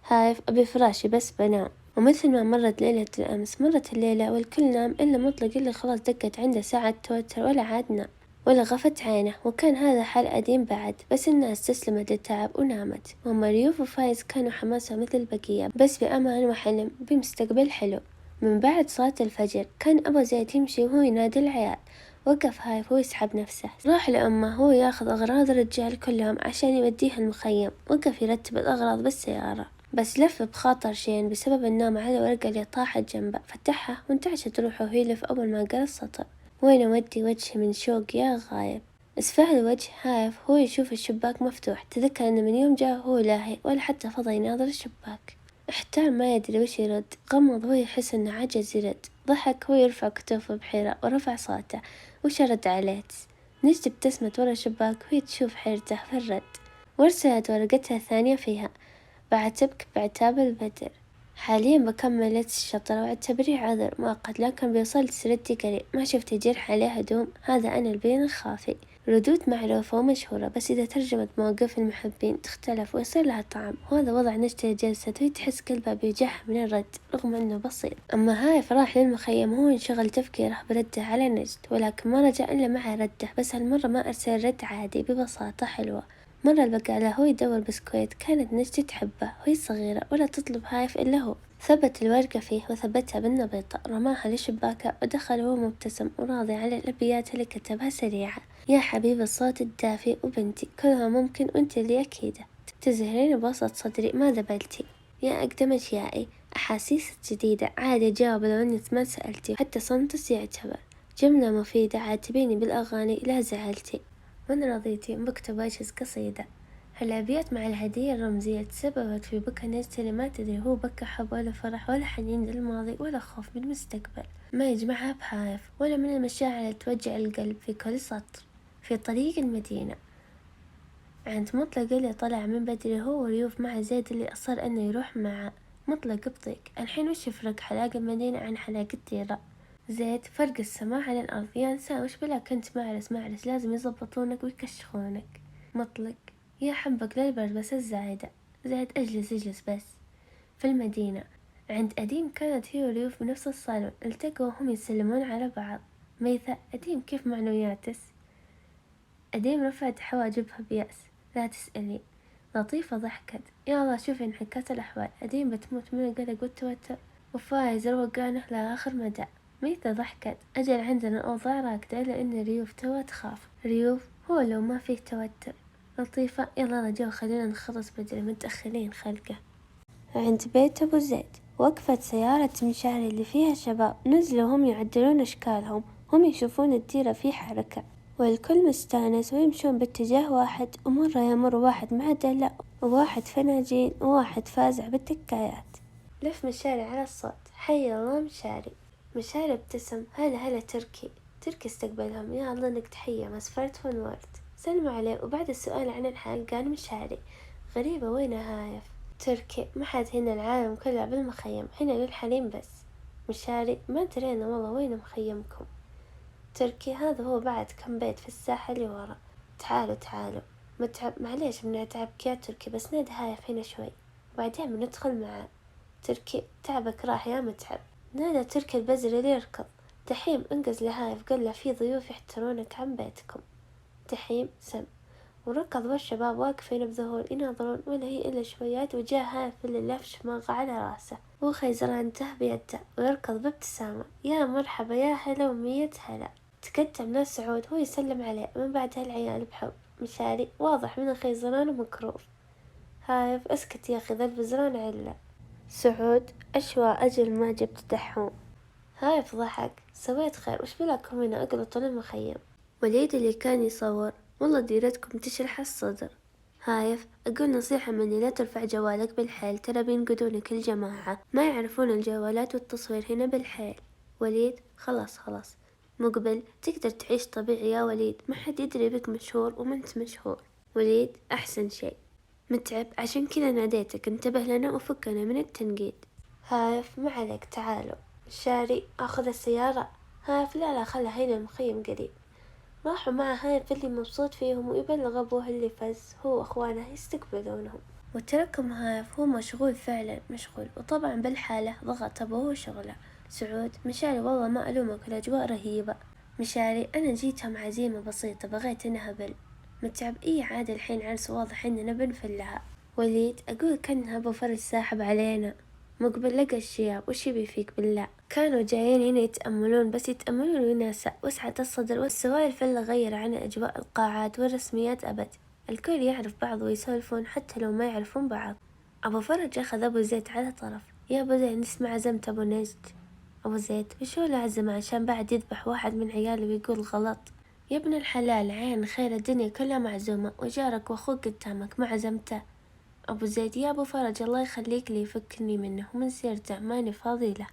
[SPEAKER 1] هايف أبي فراشي بس بنام. ومثل ما مرت ليلة الأمس مرت الليلة والكل نام إلا مطلق اللي خلاص دقت عنده ساعة توتر ولا عاد نام ولا غفت عينه، وكان هذا حال قديم بعد بس الناس استسلمت للتعب ونامت. وأما ريوف وفايز كانوا حماسة مثل البقية بس بأمان وحلم بمستقبل حلو. من بعد صلاة الفجر كان أبو زيد يمشي وهو ينادي العيال. وقف هايف ويسحب نفسه راح لأمه هو ياخذ أغراض الرجال كلهم عشان يوديها المخيم. وقف يرتب الأغراض بالسيارة بس لف بخاطر شين بسبب النوم على ورقة اللي طاحت جنبه، فتحها وانتعشت روحه ويلف أول ما قرأ السطر وين أودي وجهي من شوق يا غايب. اسفع الوجه هايف هو يشوف الشباك مفتوح، تذكر أن من يوم جاء هو لاهي ولا حتى فضى يناظر الشباك. احتار ما يدري وش يرد، غمض وهو يحس انه عجز يرد، ضحك وهو يرفع كتوفه بحيرة ورفع صوته. وش رد عليه؟ نجد ابتسمت ورا شباك وهي تشوف حيرته في الرد، وارسلت ورقتها الثانية فيها: بعد تبكي بعتاب البدر. حاليا بكمل الشطرة واعتبريه عذر مؤقت، لكن بيوصل سردي قريب، ما شفت جرح عليه هدوم، هذا أنا البين الخافي. ردود معروفة ومشهورة، بس إذا ترجمت مواقف المحبين تختلف ويصير لها طعم، وهذا وضع نجدة جلست وهي تحس قلبها بيجح من الرد رغم أنه بسيط. أما هايف راح للمخيم وهو انشغل تفكيره برده على نجد، ولكن ما رجع إلا مع رده، بس هالمرة ما أرسل رد عادي، ببساطة حلوة. مرة البقالة هو يدور بسكويت، كانت نجدة تحبه وهي صغيرة ولا تطلب هايف إلا هو. ثبت الورقة فيه وثبتها بالنبيطة، رماها لشباكه ودخل وهو مبتسم وراضي على الأبيات اللي كتبها سريعة: يا حبيب الصوت الدافي وبنتي كلها ممكن وانت اللي أكيدة، تزهرين بوسط صدري ما ذبلتي، يا أقدم أشيائي أحاسيس جديدة، عادي جاوب لو أنت ما سألتي، حتى صمتك يعتبر جملة مفيدة، عاتبيني بالأغاني لا زعلتي، من رضيتي بكتب أجهز قصيدة. هالأبيات مع الهدية الرمزية تسببت في بكى نجدة اللي ما تدري هو بكى حب ولا فرح ولا حنين للماضي ولا خوف من المستقبل، ما يجمعها بهايف ولا من المشاعر اللي توجع القلب في كل سطر. في طريق المدينة عند مطلق اللي طلع من بدري هو وريوف مع زيد اللي أصر أنه يروح معه. مطلق بطيق الحين وش يفرق حلاق المدينة عن حلاق الديرة؟ زيد فرق السماء على الأرض، يا إنسان وش بلا كنت معرس لازم يزبطونك ويكشخونك. مطلق يا حبك للبرد بس الزايدة. زيد اجلس بس. في المدينة عند أديم كانت هي وريوف بنفس الصالون، التقوا وهم يسلمون على بعض. ميثا أديم كيف معنوياتس؟ أديم رفعت حواجبها بيأس: لا تسألي. لطيفة ضحكت: يا الله شوفي انحكت الأحوال، أديم بتموت من القلق والتوتر وفايز روقانه لآخر مدى. ميثا ضحكت: أجل عندنا الأوضاع راكدة إلا إن ريوف توا تخاف. ريوف هو لو ما فيه توتر. لطيفة يلا رجاء خلينا نخلص بدري متأخرين خلقه. عند بيت أبو زيد وقفت سيارة مشاري اللي فيها شباب، نزلوا هم يعدلون أشكالهم، هم يشوفون الديرة في حركة والكل مستانس ويمشون باتجاه واحد، ومرة يمر واحد مع دلة وواحد فناجين وواحد فازع بالتكايات. لف مشاري على الصوت: حي الله مشاري. مشاري ابتسم: هلا تركي استقبلهم: يا الله انك تحية مسفرت ونورت. سلموا عليه وبعد السؤال عن الحال قال مشاري: غريبة وين هايف؟ تركي: ما حد هنا العالم كله بالمخيم، هنا للحليم بس. مشاري: ما درينا والله وين مخيمكم. تركي: هذا هو بعد كم بيت في الساحة اللي ورا. تعالوا متعب معليش بنتعبك يا تركي، بس نادي هايف هنا شوي وبعدين بندخل معاه. تركي: تعبك راح يا متعب. نادى تركي البزر اللي يركض: دحيم انقز لهايف قال له في ضيوف يحترونك عن بيتكم. دحيم سم وركض والشباب واقفين بذهول يناظرون، ولا هي إلا شويات وجاء هايف اللي لف شماغ على راسه وخيزرانته بيده ويركض بابتسامة: يا مرحبا يا هلا ومية هلا. تقدم له سعود هو يسلم عليه من بعد هالعيال بحب. مشاري واضح من الخيزران ومكروف. هايف: اسكت يا أخي ذا البزران علة. سعود: أشوى أجل ما جبت دحوم. هايف ضحك: سويت خير وش بلاكم هنا اقلطوا المخيم. وليد اللي كان يصور: والله ديرتكم تشرح الصدر. هايف: أقول نصيحة مني لا ترفع جوالك بالحيل، ترى بينقدونك الجماعة ما يعرفون الجوالات والتصوير هنا بالحيل. وليد: خلاص. مقبل: تقدر تعيش طبيعي يا وليد، ما حد يدري بك مشهور ومنت مشهور. وليد: أحسن شيء. متعب عشان كذا ناديتك، انتبه لنا وفكنا من التنقيد. هايف: ما عليك تعالوا. شاري: أخذ السيارة. هايف: لا خلها هنا المخيم قريب. راحوا مع هايف اللي مبسوط فيهم ويبلغ أبوه اللي فز هو وأخوانه يستقبلونهم، وتركهم هايف هو مشغول فعلا مشغول، وطبعا بالحالة ضغط أبوه وشغله. سعود: مشاري والله ما ألومك الأجواء رهيبة. مشاري: أنا جيتهم عزيمة بسيطة بغيت نهبل. متعب: إيه عاد الحين عرس واضح إننا بنفلها. وليد: أقول كان أبو فرج ساحب علينا. مقبل: لقى الشياب وش يبي فيك بالله، كانوا جايين هنا يتأملون بس يتأملون وناسة وسعة الصدر والسوالف الفلة غير عن أجواء القاعات والرسميات أبد، الكل يعرف بعض ويسولفون حتى لو ما يعرفون بعض. أبو فرج أخذ أبو زيد على طرف: يا أبو زيد نسمع عزمت أبو نجد. أبو زيد: وشو العزمة عشان بعد يذبح واحد من عياله ويقول غلط؟ يا ابن الحلال عين خير الدنيا كلها معزومة وجارك وأخوك قدامك ما عزمته. أبو زيد: يا أبو فرج الله يخليك لي يفكني منه ومن سيرته ماني فاضي له.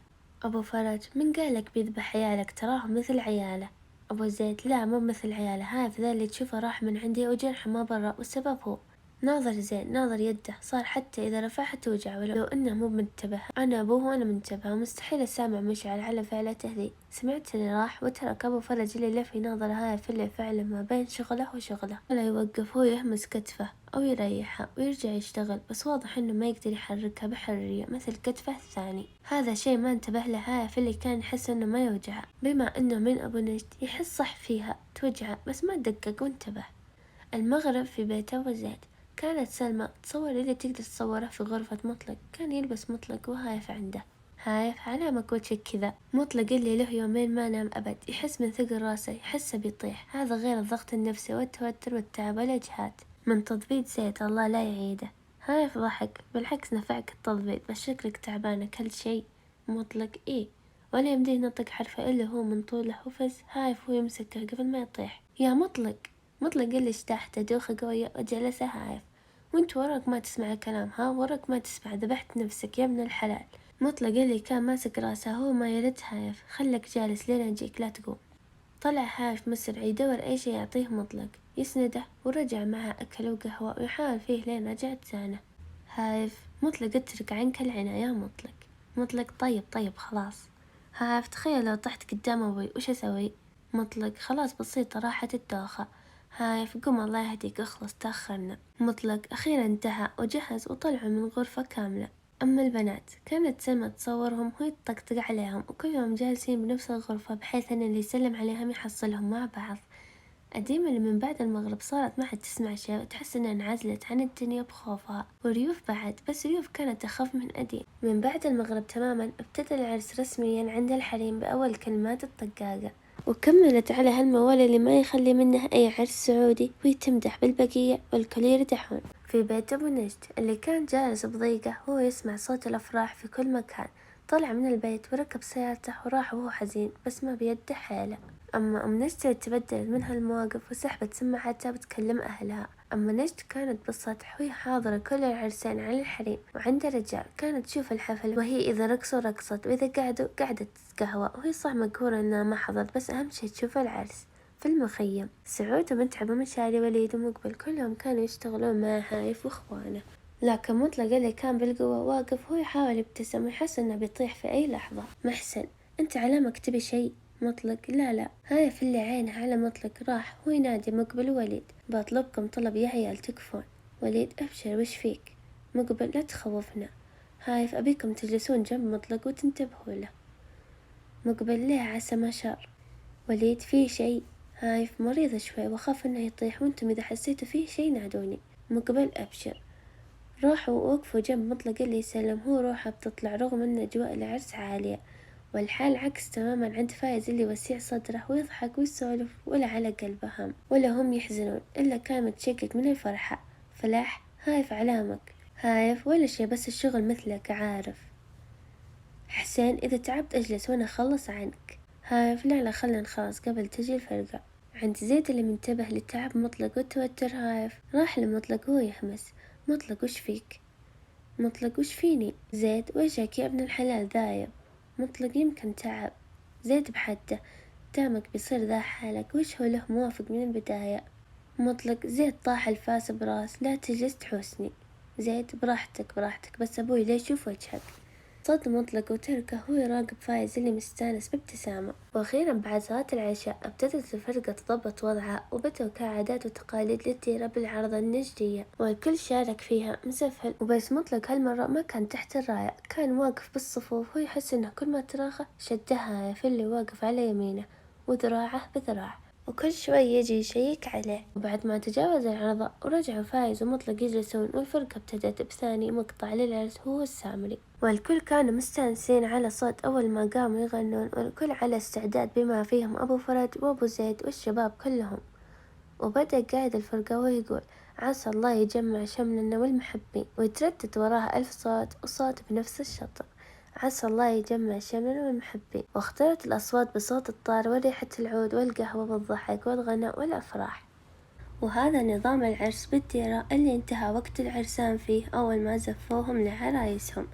[SPEAKER 1] أبو فرج: من قالك بيذبح عيالك تراهم مثل عياله. أبو زيد: لا مو مثل عياله، هذا ذا اللي تشوفه راح من عندي وجرحه ما برا والسبب هو. ناظر زين، ناظر يده، صار حتى إذا رفعها توجع ولو إنه مو منتبه. أنا أبوه وأنا منتبه ومستحيل أسامع مشعل على فعلته ذي. سمعت اللي راح وترك أبو فرج اللي لف يناظر هايف اللي فعله ما بين شغله وشغله، ولا يوقف هو يهمس كتفه أو يريحها ويرجع يشتغل، بس واضح إنه ما يقدر يحركها بحرية مثل كتفه الثاني. هذا شيء ما انتبه له هايف اللي كان يحس إنه ما يوجعه، بما إنه من أبو نجد يحس صح فيها توجعه بس ما دقق وانتبه. المغرب في بيت أبو زيد. كانت سلمى تصور اللي تقدر تصوره في غرفة مطلق، كان يلبس مطلق وهايف عنده. هايف علامك وجهك كذا. مطلق اللي له يومين ما نام أبد، يحس من ثقل راسه يحسه بيطيح، هذا غير الضغط النفسي والتوتر والتعب والإجهاد من تضبيط زيد الله لا يعيده. هايف ضحك: بالعكس نفعك التضبيط، بس شكلك تعبانة كل شيء. مطلق: إيه. ولا يمديه ينطق حرفه إلا هو من طوله وفز. هايف هو يمسكه قبل ما يطيح: يا مطلق. مطلق اللي اجتاحته دوخة قوية وجلسه هايف: وانت وراك ما تسمع كلام، ها وراك ما تسمع، ذبحت نفسك يا ابن الحلال. مطلق اللي كان ماسك راسه هو ما يرد هايف: خلك جالس لين اجيك لا تقوم. طلع هايف مسرع يدور اي شي يعطيه مطلق يسنده، ورجع معه اكل وقهوة ويحاول فيه لين رجعت زانه. هايف: مطلق اترك عنك العنى يا مطلق. مطلق: طيب خلاص. هايف: تخيل لو طحت قدام ابوي وش اسوي؟ مطلق: خلاص بسيطة راحت الدوخة. هايف: قم الله يهديك اخلص تأخرنا. مطلق أخيرا انتهى وجهز وطلعوا من غرفة كاملة. أما البنات كانت سلمى تصورهم وهي تطقطق عليهم، وكل يوم جالسين بنفس الغرفة بحيث أن اللي يسلم عليهم يحصلهم مع بعض. الديمة اللي من بعد المغرب صارت ما حد تسمع شيء وتحس انها انعزلت عن الدنيا بخوفها، وريوف بعد، بس ريوف كانت تخاف من أديم. من بعد المغرب تماما ابتدى العرس رسميا عند الحريم بأول كلمات الطقاقة، وكملت على هالموال اللي ما يخلي منه أي عرس سعودي، وهي تمدح بالبقية والكل يردحون. في بيت أبو نجد اللي كان جالس بضيقة وهو يسمع صوت الأفراح في كل مكان، طلع من البيت وركب سيارته وراح وهو حزين بس ما بيده حيلة. أما أم نجد تبدلت منها المواقف وسحبت سماعتها بتكلم أهلها. أما نجد كانت بالسطح وهي حاضرة كل العرسين على الحريم، وعند الرجال كانت تشوف الحفل وهي إذا رقصوا رقصت وإذا قعدوا قعدت تتقهوى، وهي صح مقهورة إنها ما حضرت بس أهم شي تشوف العرس. في المخيم سعود ومتعب ومشاري وليد ومقبل كلهم كانوا يشتغلون مع هايف وإخوانه، لكن مطلق اللي كان بالقوة واقف هو يحاول يبتسم ويحس إنه بيطيح في أي لحظة. محسن: أنت علامك تبي شي؟ مطلق: لا. هايف اللي عينها على مطلق راح هو ينادي مقبل ووليد: بطلبكم طلب يا عيال تكفون. وليد: أبشر وش فيك؟ مقبل: لا تخوفنا. هايف: أبيكم تجلسون جنب مطلق وتنتبهوا له. مقبل: ليه عسى ما شر. وليد: في شي. هايف: مريض شوي وخاف إنه يطيح، وانتم إذا حسيتوا فيه شي نادوني. مقبل: أبشر. راحوا ووقفوا جنب مطلق اللي يسلم، هو روحه بتطلع رغم أن أجواء العرس عالية، والحال عكس تماما عند فايز اللي وسيع صدره ويضحك ويسولف ولا على قلبه هم ولا هم يحزنون، إلا كان متشقق من الفرحة. فلاح: هايف علامك. هايف: ولا شي بس الشغل مثلك عارف. حسين: إذا تعبت أجلس وأنا أخلص عنك. هايف: لا خلنا نخلص قبل تجي الفرقة. عند زيد اللي منتبه لتعب مطلق والتوتر هايف راح لمطلق وهو يحمس: مطلق وش فيك؟ مطلق: وش فيني؟ زيد: وجهك يا ابن الحلال ذايب. مطلق: يمكن تعب. زيد بحده: دامك بيصير ذا حالك وش هو له موافق من البداية. مطلق: زيد طاح الفاس براس لا تجلس تحوسني. زيد: براحتك بس أبوي ليش يشوف وجهك. صد مطلق وتركه هو يراقب فايز اللي مستانس بابتسامة. وأخيرا بعد صلاة العشاء ابتدت الفرقة تضبط وضعها وبدأوا كعادات وتقاليد للديرة بالعرضة النجدية، والكل شارك فيها مسفل. وبس مطلق هالمرة ما كان تحت الراية، كان واقف بالصفوف ويحس إنه كل ما تراخى شدها في اللي واقف على يمينه وذراعه بذراع، وكل شوي يجي يشيك عليه. وبعد ما تجاوز العرضة ورجعوا فايز ومطلق يجلسون، والفرقة ابتدت بثاني مقطع للعرس هو السامري، والكل كانوا مستانسين على صوت أول ما قاموا يغنون، والكل على استعداد بما فيهم أبو فرج وأبو زيد والشباب كلهم. وبدأ قائد الفرقة ويقول: عسى الله يجمع شملنا والمحبين، ويتردد وراها 1000 صوت وصوت بنفس الشطر: عسى الله يجمع شملنا والمحبين. واختلط الأصوات بصوت الطار وريحة العود والقهوة والضحك والغناء والأفراح. وهذا نظام العرس بالديرة اللي انتهى وقت العرسان فيه أول ما زفوهم لعرايسهم.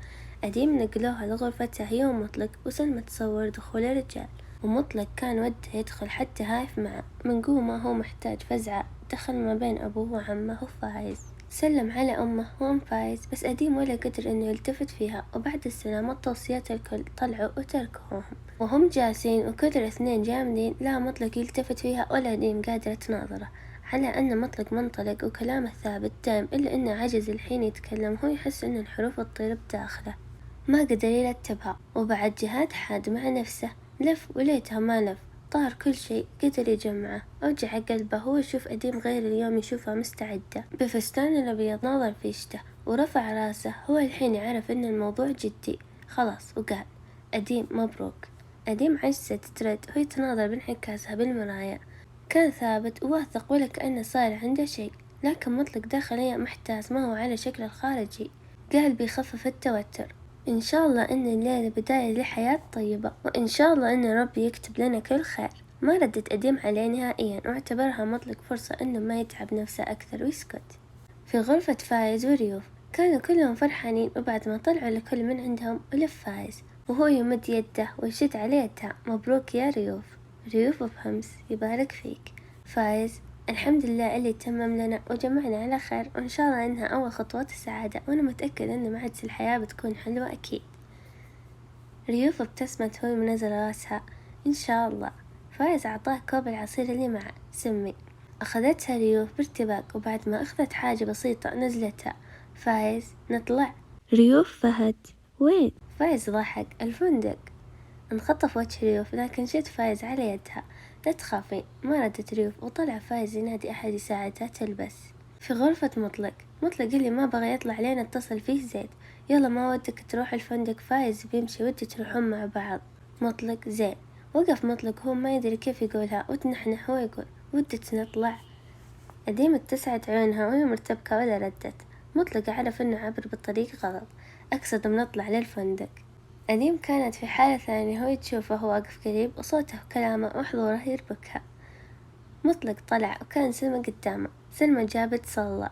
[SPEAKER 1] أديم نقلوها لغرفتها هي ومطلق، وسلمى تصور دخول الرجال، ومطلق كان وده يدخل حتى هايف معه. من قوة ما هو محتاج فزعة دخل ما بين أبوه وعمه وفايز، سلم على أمه وأم فايز، بس أديم ولا قدر إنه يلتفت فيها. وبعد السلامة توصيات الكل طلعوا وتركوهم وهم جالسين، وكل الاثنين جامدين لا مطلق يلتفت فيها ولا أديم قادرة تناظره، على أن مطلق منطلق وكلامه ثابت دايم، إلا أنه عجز الحين يتكلم. هو يحس أن الحروف تطير بداخله ما قدر يرتبها. وبعد جهاد حاد مع نفسه لف وليتها ما لف، طار كل شيء قدر يجمعه. أوجع قلبه هو يشوف أديم غير اليوم يشوفها مستعدة بفستان الأبيض ناظر فيشته ورفع راسه. هو الحين يعرف أن الموضوع جدي خلاص، وقال أديم مبروك. أديم عجزت ترد وهي تناظر بانعكاسها بالمراية، كان ثابت وواثق ولا كأنه صار عنده شيء، لكن مطلق داخليا محتاس ما هو على شكله الخارجي. قال بيخفف التوتر إن شاء الله إن الليلة بداية لحياة طيبة، وإن شاء الله إن ربي يكتب لنا كل خير. ما ردت أديم عليه نهائيا، واعتبرها مطلق فرصة إنه ما يتعب نفسه أكثر ويسكت. في غرفة فايز وريوف كانوا كلهم فرحانين، وبعد ما طلعوا لكل من عندهم ولف فايز وهو يمد يده ويشد على يده. مبروك يا ريوف. ريوف بهمس يبارك فيك. فايز الحمد لله اللي تمم لنا وجمعنا على خير، وإن شاء الله إنها أول خطوات السعادة، وأنا متأكد إن معد الحياة بتكون حلوة أكيد. ريوف ابتسمت وهي منزل راسها إن شاء الله. فايز أعطاه كوب العصير اللي معه سمي. أخذتها ريوف بارتباك، وبعد ما أخذت حاجة بسيطة نزلتها. فايز نطلع. ريوف فهد وين؟ فايز ضحك الفندق. انخطف وجه ريوف، لكن شد فايز على يدها لا تخافين. ما ردت ريوف، وطلع فايز ينادي أحد يساعدها تلبس. في غرفة مطلق اللي ما بغى يطلع لين اتصل فيه زيد، يلا ما ودك تروح الفندق؟ فايز بيمشي ودي تروحون مع بعض. مطلق زين. وقف مطلق هو ما يدري كيف يقولها، وتنحنح هو يقول ودت نطلع. أديم اتسعت عيونها وهي مرتبكة ولا ردت. مطلق عرف انه عبر بالطريق غلط، أقصد بنطلع للفندق. أديم كانت في حالة ثانية، هو تشوفه هو واقف قريب وصوته وكلامه وحضوره يربكها. مطلق طلع وكان سلمى قدامه. سلمى جابت صلى.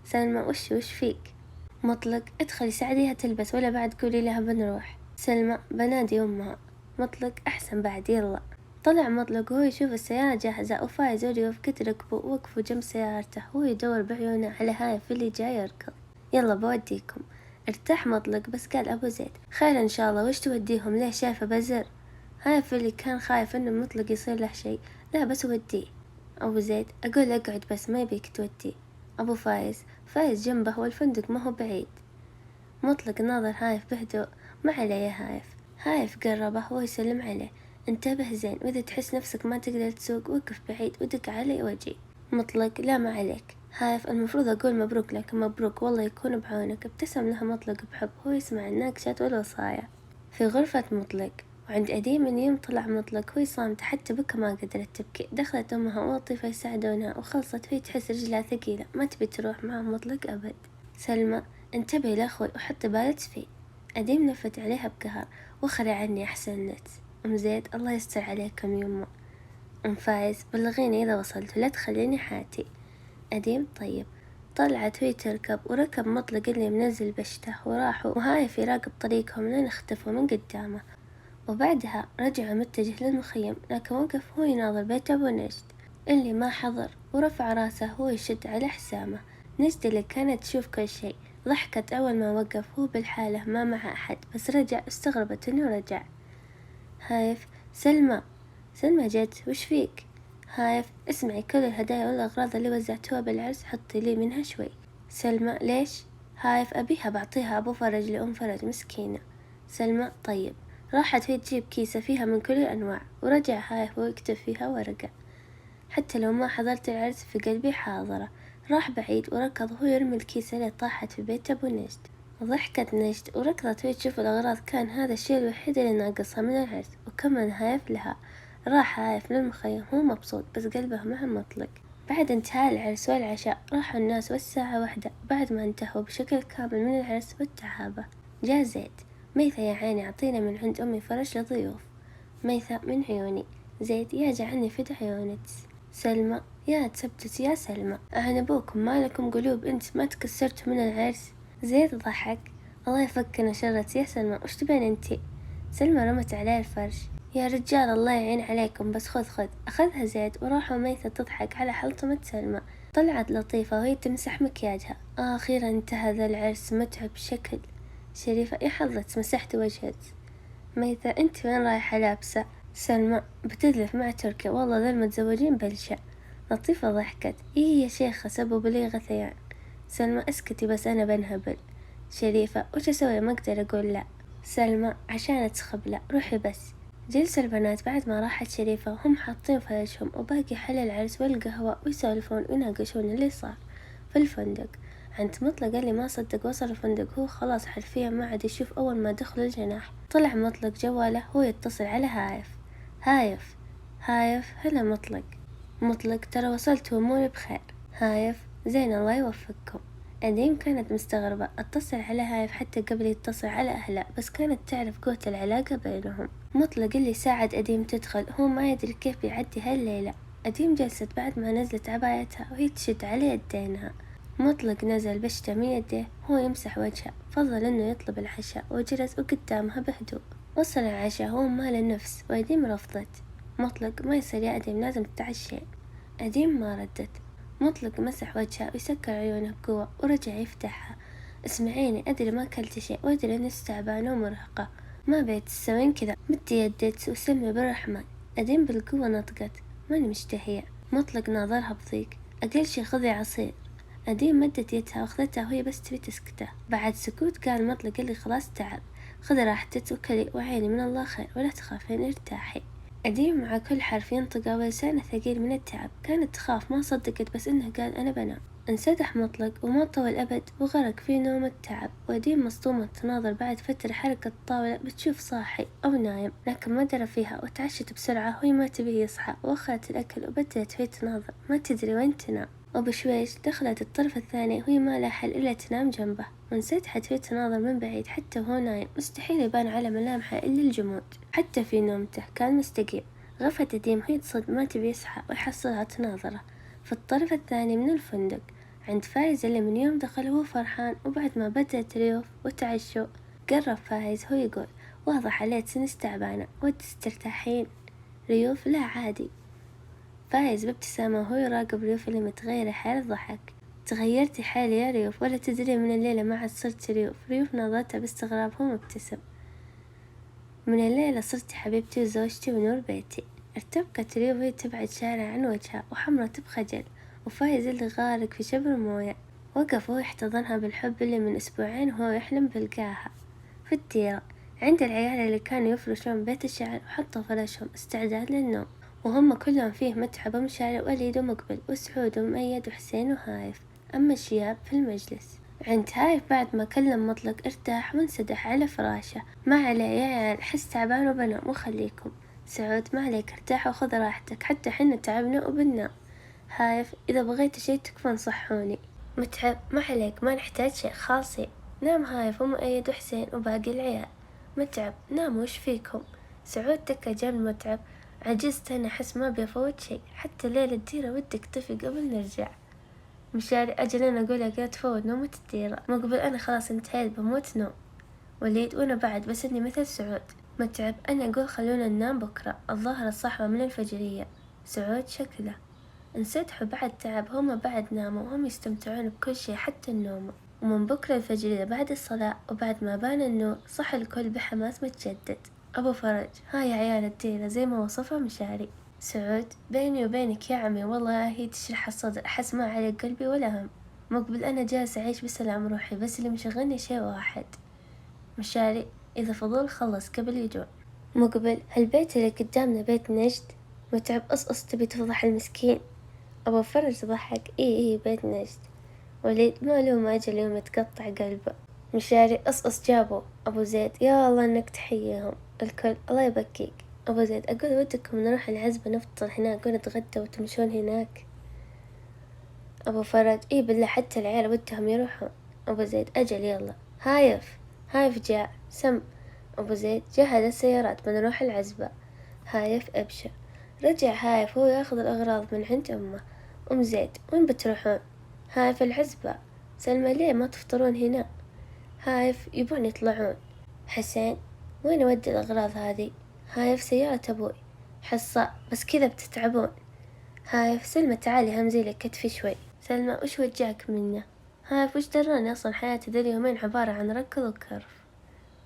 [SPEAKER 1] سلمى وش فيك؟ مطلق ادخلي ساعديها تلبس ولا بعد قولي لها بنروح. سلمى بنادي أمها. مطلق أحسن بعد يلا. طلع مطلق وهو يشوف السيارة جاهزة، وفايز وريوف قد ركبوا ووقفوا جنب سيارته، هو يدور بعيونه على هايف اللي جاي يركض. يلا بوديكم. ارتاح مطلق بس قال أبو زيد خير إن شاء الله، وش توديهم؟ ليه شايفه بزر؟ هايف اللي كان خايف إنه مطلق يصير له شيء. لا بس وديه. أبو زيد أقول اقعد بس ما يبيك توديه. أبو فايز جنبه والفندق ما هو بعيد. مطلق ناظر هايف بهدوء. ما عليه يا هايف. هايف قربه ويسلم عليه. انتبه زين، وإذا تحس نفسك ما تقدر تسوق وقف بعيد ودق علي وجي. مطلق لا ما عليك. هايف المفروض أقول مبروك، لكن مبروك والله يكون بعونك. ابتسم لها مطلق بحب، هو يسمع الناقشات والوصايا. في غرفة مطلق وعند أديم من يوم طلع مطلق هو صامت، حتى بكى ما قدرت تبكي. دخلت أمها ولطيفة يساعدونها وخلصت، وهي تحس رجلها ثقيلة ما تبي تروح مع مطلق أبد. سلمى انتبهي لأخوي وحطي بالك فيه. أديم لفت عليها بقهر وخري عني أحسن نت. أم زيد الله يستر عليكم يمه. أم فايز بلغيني إذا وصلت ولا تخليني حاتي. أديم طيب. طلعت وهي تركب، وركب مطلق اللي منزل بشته، وراحوا وهايف يراقب طريقهم لين اختفوا من قدامه. وبعدها رجع متجه للمخيم، لكن وقف هو يناظر بيت أبو نجد اللي ما حضر، ورفع راسه هو يشد على حسامه. نجد اللي كانت تشوف كل شيء ضحكت أول ما وقف هو بالحالة ما مع أحد، بس رجع استغربت إنه رجع. هايف سلمى جت وش فيك؟ هايف اسمعي، كل الهدايا والأغراض اللي وزعتوها بالعرس حطي لي منها شوي. سلمى ليش؟ هايف أبيها بعطيها أبو فرج لأم فرج مسكينة. سلمى طيب. راحت هي تجيب كيسة فيها من كل الأنواع، ورجع هايف ويكتب فيها ورقة حتى لو ما حضرت العرس في قلبي حاضرة. راح بعيد وركض هو يرمي الكيسة اللي طاحت في بيت أبو نجد. وضحكت نجد وركضت وهي تشوف الأغراض، كان هذا الشيء الوحيد اللي ناقصها من العرس، وكمان هايف لها. راح هايف للمخيم هو مبسوط بس قلبه مع مطلق. بعد انتهاء العرس والعشاء راحوا الناس والساعة 1. بعد ما انتهوا بشكل كامل من العرس والتعابة، جاء زيد. ميثة يا عيني أعطينا من عند أمي فرش لضيوف. ميثة من عيوني. زيد يا جعلني فد عيونك. سلمى: يا تثبتت يا سلمى، أهن أبوكم مالكم قلوب أنت ما تكسرت من العرس. زيد ضحك: الله يفكنا شرت يا سلمى، وش تبين انتي؟ سلمى رمت عليه الفرش: يا رجال الله يعين عليكم، بس خذ. أخذها زيد وراحوا ميثة تضحك على حلطمة سلمى. طلعت لطيفة وهي تمسح مكياجها. أخيرا انتهى ذا العرس متعب بشكل. شريفة: يا حظك مسحت وجهك. ميثة: انت وين رايحة لابسة؟ سلمى: بتدلف مع تركي، والله ذا المتزوجين بلشة. لطيفة ضحكت: إيه يا شيخة سبوا بلي غثيان. سلمى: اسكتي بس أنا بنهبل. شريفة: وش أسوي ما أقدر أقول لا. سلمى: عشان تسخب لا، روحي بس. جلسوا البنات بعد ما راحت شريفة وهم حاطين فرشهم وباقي حل العرس والقهوة ويسولفون ويناقشون اللي صار في الفندق. عند مطلق اللي ما صدق وصل الفندق، هو خلاص حرفيا ما عاد يشوف. أول ما دخل الجناح طلع مطلق جواله هو يتصل على هايف: هلا مطلق ترى وصلت وأموري بخير. هايف: زين الله يوفقكم. أديم كانت مستغربة، اتصل على هايف حتى قبل يتصل على أهله، بس كانت تعرف قوة العلاقة بينهم. مطلق اللي ساعد أديم تدخل، هو ما يدري كيف بيعدي هالليلة. أديم جلست بعد ما نزلت عبايتها وهي تشد على يدينها. مطلق نزل بشته من يده هو يمسح وجهه، فضل إنه يطلب العشاء وجلس قدامها بهدوء. وصل العشاء هو مال النفس وأديم رفضت. مطلق: ما يصير يا أديم، لازم تتعشين. أديم ما ردت. مطلق مسح وجهه ويسكر عيونه بقوة ورجع يفتحها. اسمعيني، أدري ما أكلت شيء وأدري إني تعبانة ومرهقة، ما بيت تسوين كذا، مدي يدك وسمي بالرحمن. أديم بالقوة نطقت: ماني مشتهية. مطلق ناظرها بضيق: أقل شي خذي عصير. أديم مدت يدها واخذتها وهي بس تبي تسكته. بعد سكوت قال مطلق اللي خلاص تعب: خذي راحتك وكلي وعيني من الله خير ولا تخافين ارتاحي. أديم مع كل حرف ينطقه ولسانه ثقيل من التعب. كانت تخاف، ما صدقت، بس إنه قال أنا بنام. انسدح مطلق وما طول أبد وغرق في نوم التعب. وأديم مصدومة تناظر بعد فترة حركة الطاولة بتشوف صاحي أو نايم، لكن ما درى فيها وتعشت بسرعة وهي ما تبيه يصحى، وأخذت الأكل وبدأت فيه تناظر ما تدري وين تنام. وبشويش دخلت الطرف الثاني وهي ما لها حل إلا تنام جنبه، وانسدحت فيه تناظر من بعيد. حتى وهو نايم مستحيل يبان على ملامحه إلا الجمود، حتى في نومته كان مستقيم. غفت أديم وهي تصد ما تبي يصحى ويحصلها تناظره في الطرف الثاني من الفندق عند فايز اللي من يوم دخل هو فرحان. وبعد ما بدأت ريوف وتعشوا قرب فايز هو يقول: واضح عليك سنس تعبانة، ودك ترتاحين؟ ريوف: لا عادي. فايز بابتسامة وهو يراقب ريوف اللي متغيرة حيل ضحك: تغيرتي حالي يا ريوف، ولا تدري من الليلة ما عاد صرت ريوف. ريوف نظرتها باستغراب وهو مبتسم: من الليلة صرتي حبيبتي وزوجتي ونور بيتي. ارتبكت ريوف وهي تبعد شعرها عن وجهها وحمرت بخجل. وفايز اللي غارق في شبر موية وقف وهو يحتضنها بالحب اللي من أسبوعين وهو يحلم بلقاها في الديرة عند العيال اللي كانوا يفرشون بيت الشعر وحطوا فرشهم استعداد للنوم، وهم كلهم فيه متعب ومشاري وليد ومقبل وسعود ومؤيد وحسين وهايف. أما الشياب في المجلس عند هايف بعد ما كلم مطلق ارتاح وانسدح على فراشه: ما عليه يا عيال، حس تعبان وبنام وخليكم. سعود: ما عليك، ارتاح وخذ راحتك، حتى حنا تعبنا وبننام. هايف: إذا بغيت شي تكفون صحوني. متعب: ما عليك، ما نحتاج شي، خالصي. نام هايف ومؤيد وحسين وباقي العيال. متعب: ناموا وش فيكم. سعود تكا جنب متعب: عجزت أنا، أحس ما بيفوت شي، حتى ليلة الديرة ودك تفي قبل نرجع. مشاري: أجل أنا أقولك لا تفوت نومة الديرة. مقبل: أنا خلاص انتهيت بموت نوم. وليد: وأنا بعد، بس إني مثل سعود. متعب: أنا أقول خلونا ننام بكرة، الظاهر الصحوة من الفجرية. سعود شكله. انسدحوا بعد تعب، هم بعد ناموا وهم يستمتعون بكل شي حتى النوم. ومن بكرة الفجرية بعد الصلاة وبعد ما بان النور صح الكل بحماس متجدد. أبو فرج: ها يا عيال الديرة زي ما وصفها مشاري. سعود: بيني وبينك يا عمي والله هي تشرح الصدر، أحس ما على قلبي ولا هم. مقبل: أنا جالس أعيش بسلام روحي، بس اللي مشغلني شي واحد. مشاري: إذا فضول خلص قبل يجون. مقبل: هالبيت اللي قدامنا بيت نجد؟ متعب: أص تبي تفضح المسكين. أبو فرج ضحك: إيه بيت نجد. وليد: ما له ما أجل يوم يتقطع قلبه. مشاري: أص جابوا. أبو زيد: يا الله إنك تحييهم. الكل: الله يبكيك. أبو زيد: أقول ودكم نروح العزبة نفطر هناك ونتغدى وتمشون هناك. أبو فرج: إيه بالله حتى العيال ودهم يروحون. أبو زيد: أجل يلا. هايف جاء سم. أبو زيد: جهز السيارات بنروح العزبة. هايف أبشر. رجع هايف وهو ياخذ الأغراض من عند أمه. زيد وين بتروحون؟ هايف العزبة. سلمى ليه ما تفطرون هنا؟ هايف يبون يطلعون. حسين وين أودي الأغراض هذه؟ هايف سيارة أبوي. حصة بس كذا بتتعبون. هايف سلمى تعالي همزيلك كتفي شوي. سلمى وش وجعك منه؟ هايف وش دراني أصلا حياتي ذا اليومين عبارة عن ركض وكرف.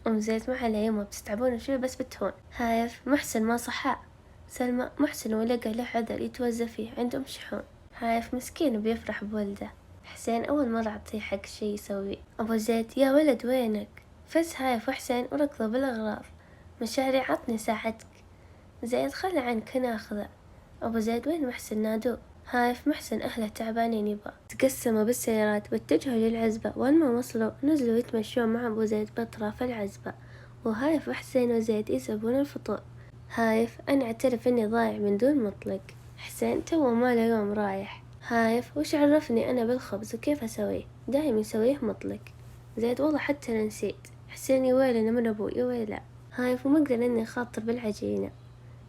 [SPEAKER 1] زيد ما عليه يمه بتتعبون شوي بس بتهون. هايف محسن ما صحى. سلمى محسن ولقى له عذر يتوزى فيه عند شحون. هايف مسكين بيفرح بولده. حسين أول مرة أعطيه حق شي يسويه. أبو زيد يا ولد وينك؟ فز هايف وحسين وركضوا بالأغراض. مشاري عطني ساعتك. زيد خلى عنك أنا أخذه. أبو زيد وين محسن نادوه. هايف محسن أهله تعبانين يبا. تقسموا بالسيارات واتجهوا للعزبة، ولما وصلوا نزلوا يتمشون مع أبو زيد بأطراف العزبة، وهايف وحسين وزيد يسبون الفطور. هايف أنا أعترف إني ضايع من دون مطلق. حسين تو ما له يوم رايح. هايف وش عرفني أنا بالخبز وكيف أسويه، دايم يسويه مطلق. زيد والله حتى أنا نسيت. حسين يا ويلنا من أبوي يا ويلا. هايف وما أقدر إني خاطر بالعجينة.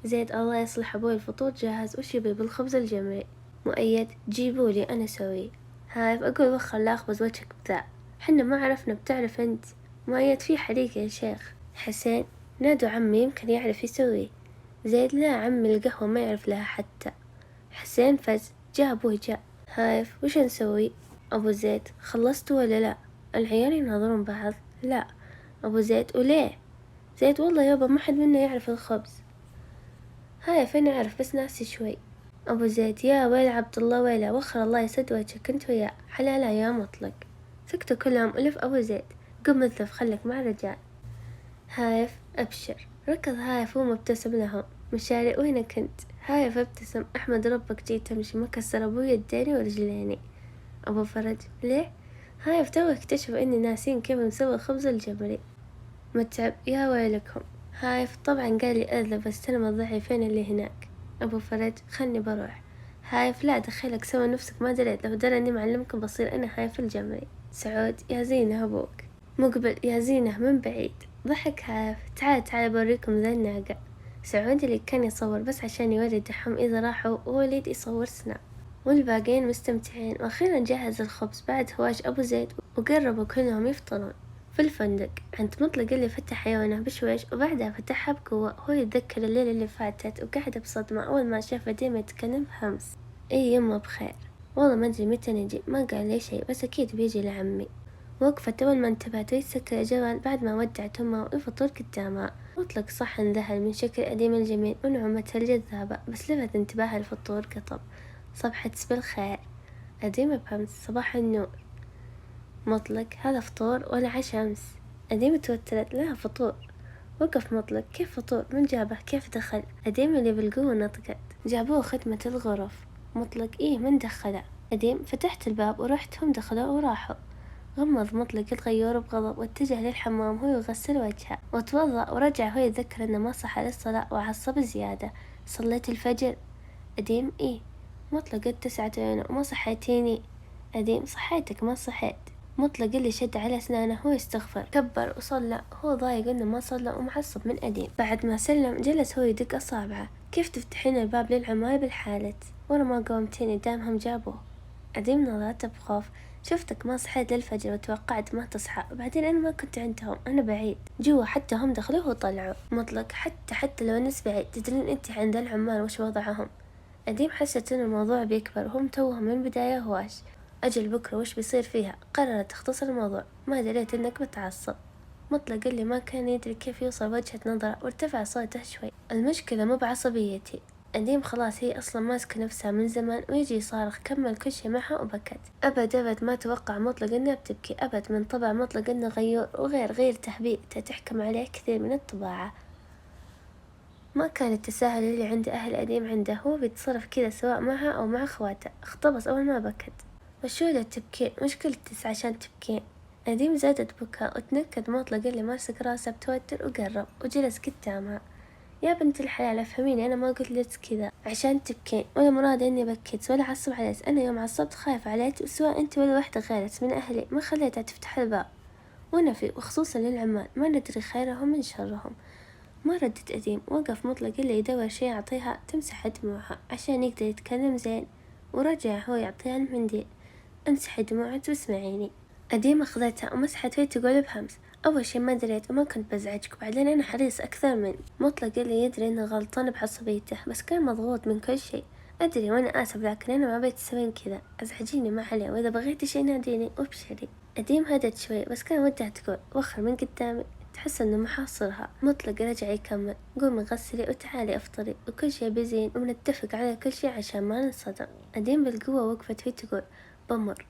[SPEAKER 1] زيد الله يصلح أبوي الفطور جاهز وش يبي بالخبز الجمري. مؤيد جيبولي أنا أسويه. هايف أقول وخر لا أخبز وجهك بذا، حنا ما عرفنا بتعرف أنت. مؤيد في حريقة يا شيخ. حسين نادوا عمي يمكن يعرف يسويه. زيد لا عمي القهوة ما يعرف لها حتى. حسين فز جاء أبوه جاء. هايف وش نسوي؟ أبو زيد خلصتوا ولا لا؟ العيال يناظرون بعض. لا. أبو زيد وليه؟ زيد والله يابا ما حد منا يعرف الخبز. هايف أنا أعرف بس ناسي شوي. أبو زيد يا ويل عبد الله ويلا وخر الله يسد وجهك كنت وياه حلالا يا مطلق. سكتوا كلهم ألف أبو زيد قم اذلف خلك مع الرجال. هايف أبشر ركض هايف ومبتسم لهم. مشاري وين كنت؟ هايف ابتسم أحمد ربك جيت تمشي مكسر أبوي يديني ورجليني. أبو فرج ليه؟ هايف تو اكتشف إني ناسين كيف نسوي خبز الجمري. متعب يا ويلكم. هايف طبعا قال لي أذلب استلم الضعيفين اللي هناك. أبو فرج خلني بروح. هايف لا دخلك سوى نفسك ما دريت، لو درى إني معلمكم بصير أنا هايف الجمري. سعود يا زينة أبوك. مقبل يا زينة من بعيد. ضحك هايف تعال بوريكم ذا الناقة. سعود اللي كان يصور بس عشان يوري دحوم إذا راحوا ووليد يصور سناب، والباقين مستمتعين. وأخيرا جهز الخبز بعد هواش أبو زيد وقربوا كلهم يفطرون في الفندق عند مطلق اللي فتح عيونه بشويش وبعدها فتحها بقوة. هو يتذكر الليلة اللي فاتت وقعد بصدمة أول ما شاف ديما يتكلم بهمس. إيه يما بخير، والله ما أدري متى نجي، ما قال لي شي بس أكيد بيجي لعمي. وقفت أول ما انتبهت ويتسكر الجوال بعد ما ودعت أمه ويفطر قدامها. مطلق صحن ذهل من شكل قديم الجميل ونعومتها الجذابة، بس لفت انتباهها الفطور قطب. صبحت بالخير. أديمة بهمس صباح النور. مطلق هذا فطور ولا عشا أمس؟ أديمة توترت لها فطور. وقف مطلق كيف فطور من جابه كيف دخل؟ أديم اللي بالقوة نطقت جابوه خدمة الغرف. مطلق إيه من دخله؟ أديم فتحت الباب ورحت هم دخلوا وراحوا. غمض مطلق الغيور بغضب واتجه للحمام هو يغسل وجهه وتوضأ ورجع هو يتذكر انه ما صحى للصلاة وعصب زيادة. صليت الفجر؟ أديم إيه. مطلق اتسعت عينه وما صحيتيني؟ أديم صحيتك ما صحيت. مطلق اللي شد على أسنانه هو يستغفر كبر وصلى هو ضايق إنه ما صلى ومعصب من أديم. بعد ما سلم جلس هو يدق أصابعه. كيف تفتحين الباب للعماي بالحالة ورا ما قومتيني دامهم جابوه؟ أديم نظرته بخوف. شفتك ما صحيت للفجر وتوقعت ما تصحى، وبعدين أنا ما كنت عندهم أنا بعيد جوا حتى هم دخلوه وطلعوا. مطلق حتى لو نس بعيد تدرين أنت عند العمال وش وضعهم؟ أديم حست إن الموضوع بيكبر وهم توهم من البداية هواش. أجل بكرة وش بيصير فيها؟ قررت تختصر الموضوع. ما دريت إنك بتعصب. مطلق اللي ما كان يدري كيف يوصل وجهة نظره وارتفع صوته شوي. المشكلة مو بعصبيتي. أديم خلاص هي أصلا ماسكة نفسها من زمان ويجي يصارخ كمل كل شي معها وبكت. أبد ما توقع مطلق إنها بتبكي أبد. من طبع مطلق إنه غيور وغير تهبيئته تحكم عليه كثير من الطباعة. ما كان التساهل اللي عند أهل أديم عنده، هو بيتصرف كذا سواء معها أو مع أخواته. اختبص أول ما بكت. وشو تبكين مشكلتس عشان تبكين؟ أديم زادت بكاء وتنكد مطلق اللي ماسك راسه بتوتر وقرب وجلس قدامها. يا بنت الحلال افهميني، أنا ما قلت لك كذا عشان تبكين ولا مراد إني بكيت ولا عصب عليك. أنا يوم عصبت خايف عليك وسواء أنت ولا واحدة غيرك من أهلي ما خليتها تفتح الباب ونفي، وخصوصا للعمال ما ندري خيرهم من شرهم. ما ردت أديم، وقف مطلق اللي يدور شي يعطيها تمسح دموعها عشان يقدر يتكلم زين، ورجع هو يعطيها المنديل. امسحي دموعك واسمعيني. أديم أخذتها ومسحت وهي تقول بهمس: أول شي ما دريت وما كنت بزعجك، وبعدين أنا حريص أكثر من مطلق اللي يدري إنه غلطان بعصبيته، بس كان مضغوط من كل شي. أدري وأنا آسف، لكن أنا ما بيت تسوين كذا، أزعجيني ما عليه، وإذا بغيتي شي ناديني وابشري. أديم هدت شوي، بس كان ودها تقول: وخر من قدامي. تحس إنه محاصرها. مطلق رجع يكمل: قومي غسلي وتعالي افطري، وكل شي بزين وبنتفق على كل شي عشان ما ننصدم. أديم بالقوة وقفت وهي تقول: بمر.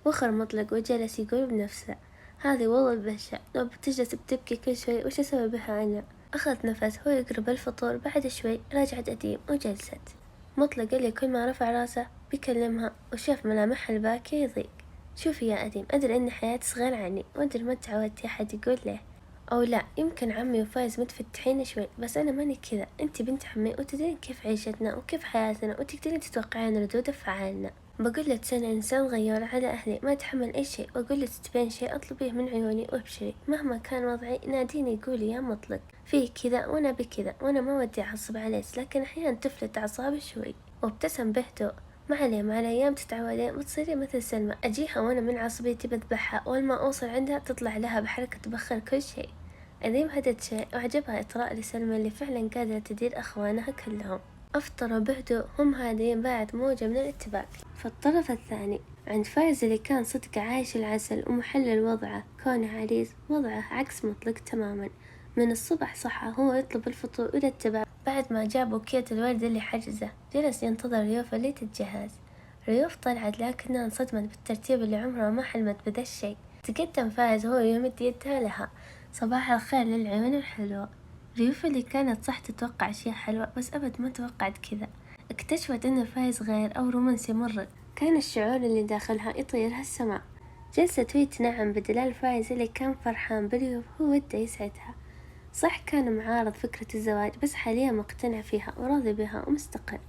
[SPEAKER 1] وخر مطلق وجلس يقول بنفسه: هذه والله بشع، لو بتجلس بتبكي كل شوي وش أسوي بها أنا. أخذ نفس هو يقرب الفطور. بعد شوي رجعت أديم وجلست. مطلق اللي كل ما رفع راسه بيكلمها وشاف ملامحها الباكية يضيق. شوفي يا أديم، أدري إن حياتي صغيرة عني، وأدري ما تعودتي أحد يقول له أو لا، يمكن عمي وفايز متفتحين شوي، بس أنا ماني كذا. أنت بنت عمي وتدرين كيف عيشتنا وكيف حياتنا، وتقدرين تتوقعين ردود أفعالنا. بقول لك أنا إنسان غيور على أهلي، ما أتحمل أي شيء، وأقول لك تبين شيء أطلبيه من عيوني وابشري. مهما كان وضعي ناديني قولي يا مطلق، فيه كذا وأنا بكذا، وأنا ما ودي أعصب عليك، لكن أحيانا تفلت أعصابي شوي. وابتسم بهدوء: ما عليه، مع الأيام تتعودين وتصيري مثل سلمى. أجيها وأنا من عصبيتي بذبحها، وأول أوصل عندها تطلع لها بحركة تبخر كل شيء. أديم هدت شيء وعجبها إطراء لسلمى اللي فعلا قادرة تدير أخوانها كلهم. أفطروا بهدوء هم هادين بعد موجة من الارتباك. في الطرف الثاني عند فايز اللي كان صدق عايش العسل ومحلل وضعه كونه عريس، وضعه عكس مطلق تماما. من الصبح صحى هو يطلب الفطور ويرتبه. بعد ما جاب بوكية الورد اللي حجزه جلس ينتظر ريوف اللي تتجهز. ريوف طلعت لكنها انصدمت بالترتيب اللي عمرها ما حلمت بذا الشي. تقدم فايز هو يمد يدها لها: صباح الخير للعيون الحلوة. ريوف اللي كانت صح تتوقع أشياء حلوة، بس أبد ما توقعت كذا. اكتشفت إن فايز غير أو رومانسي مرة. كان الشعور اللي داخلها يطيرها السماء. جلست وهي تنعم بدلال فايز اللي كان فرحان بريوف، هو وده يسعدها. صح كان معارض فكرة الزواج، بس حاليا مقتنع فيها وراضي بها ومستقر.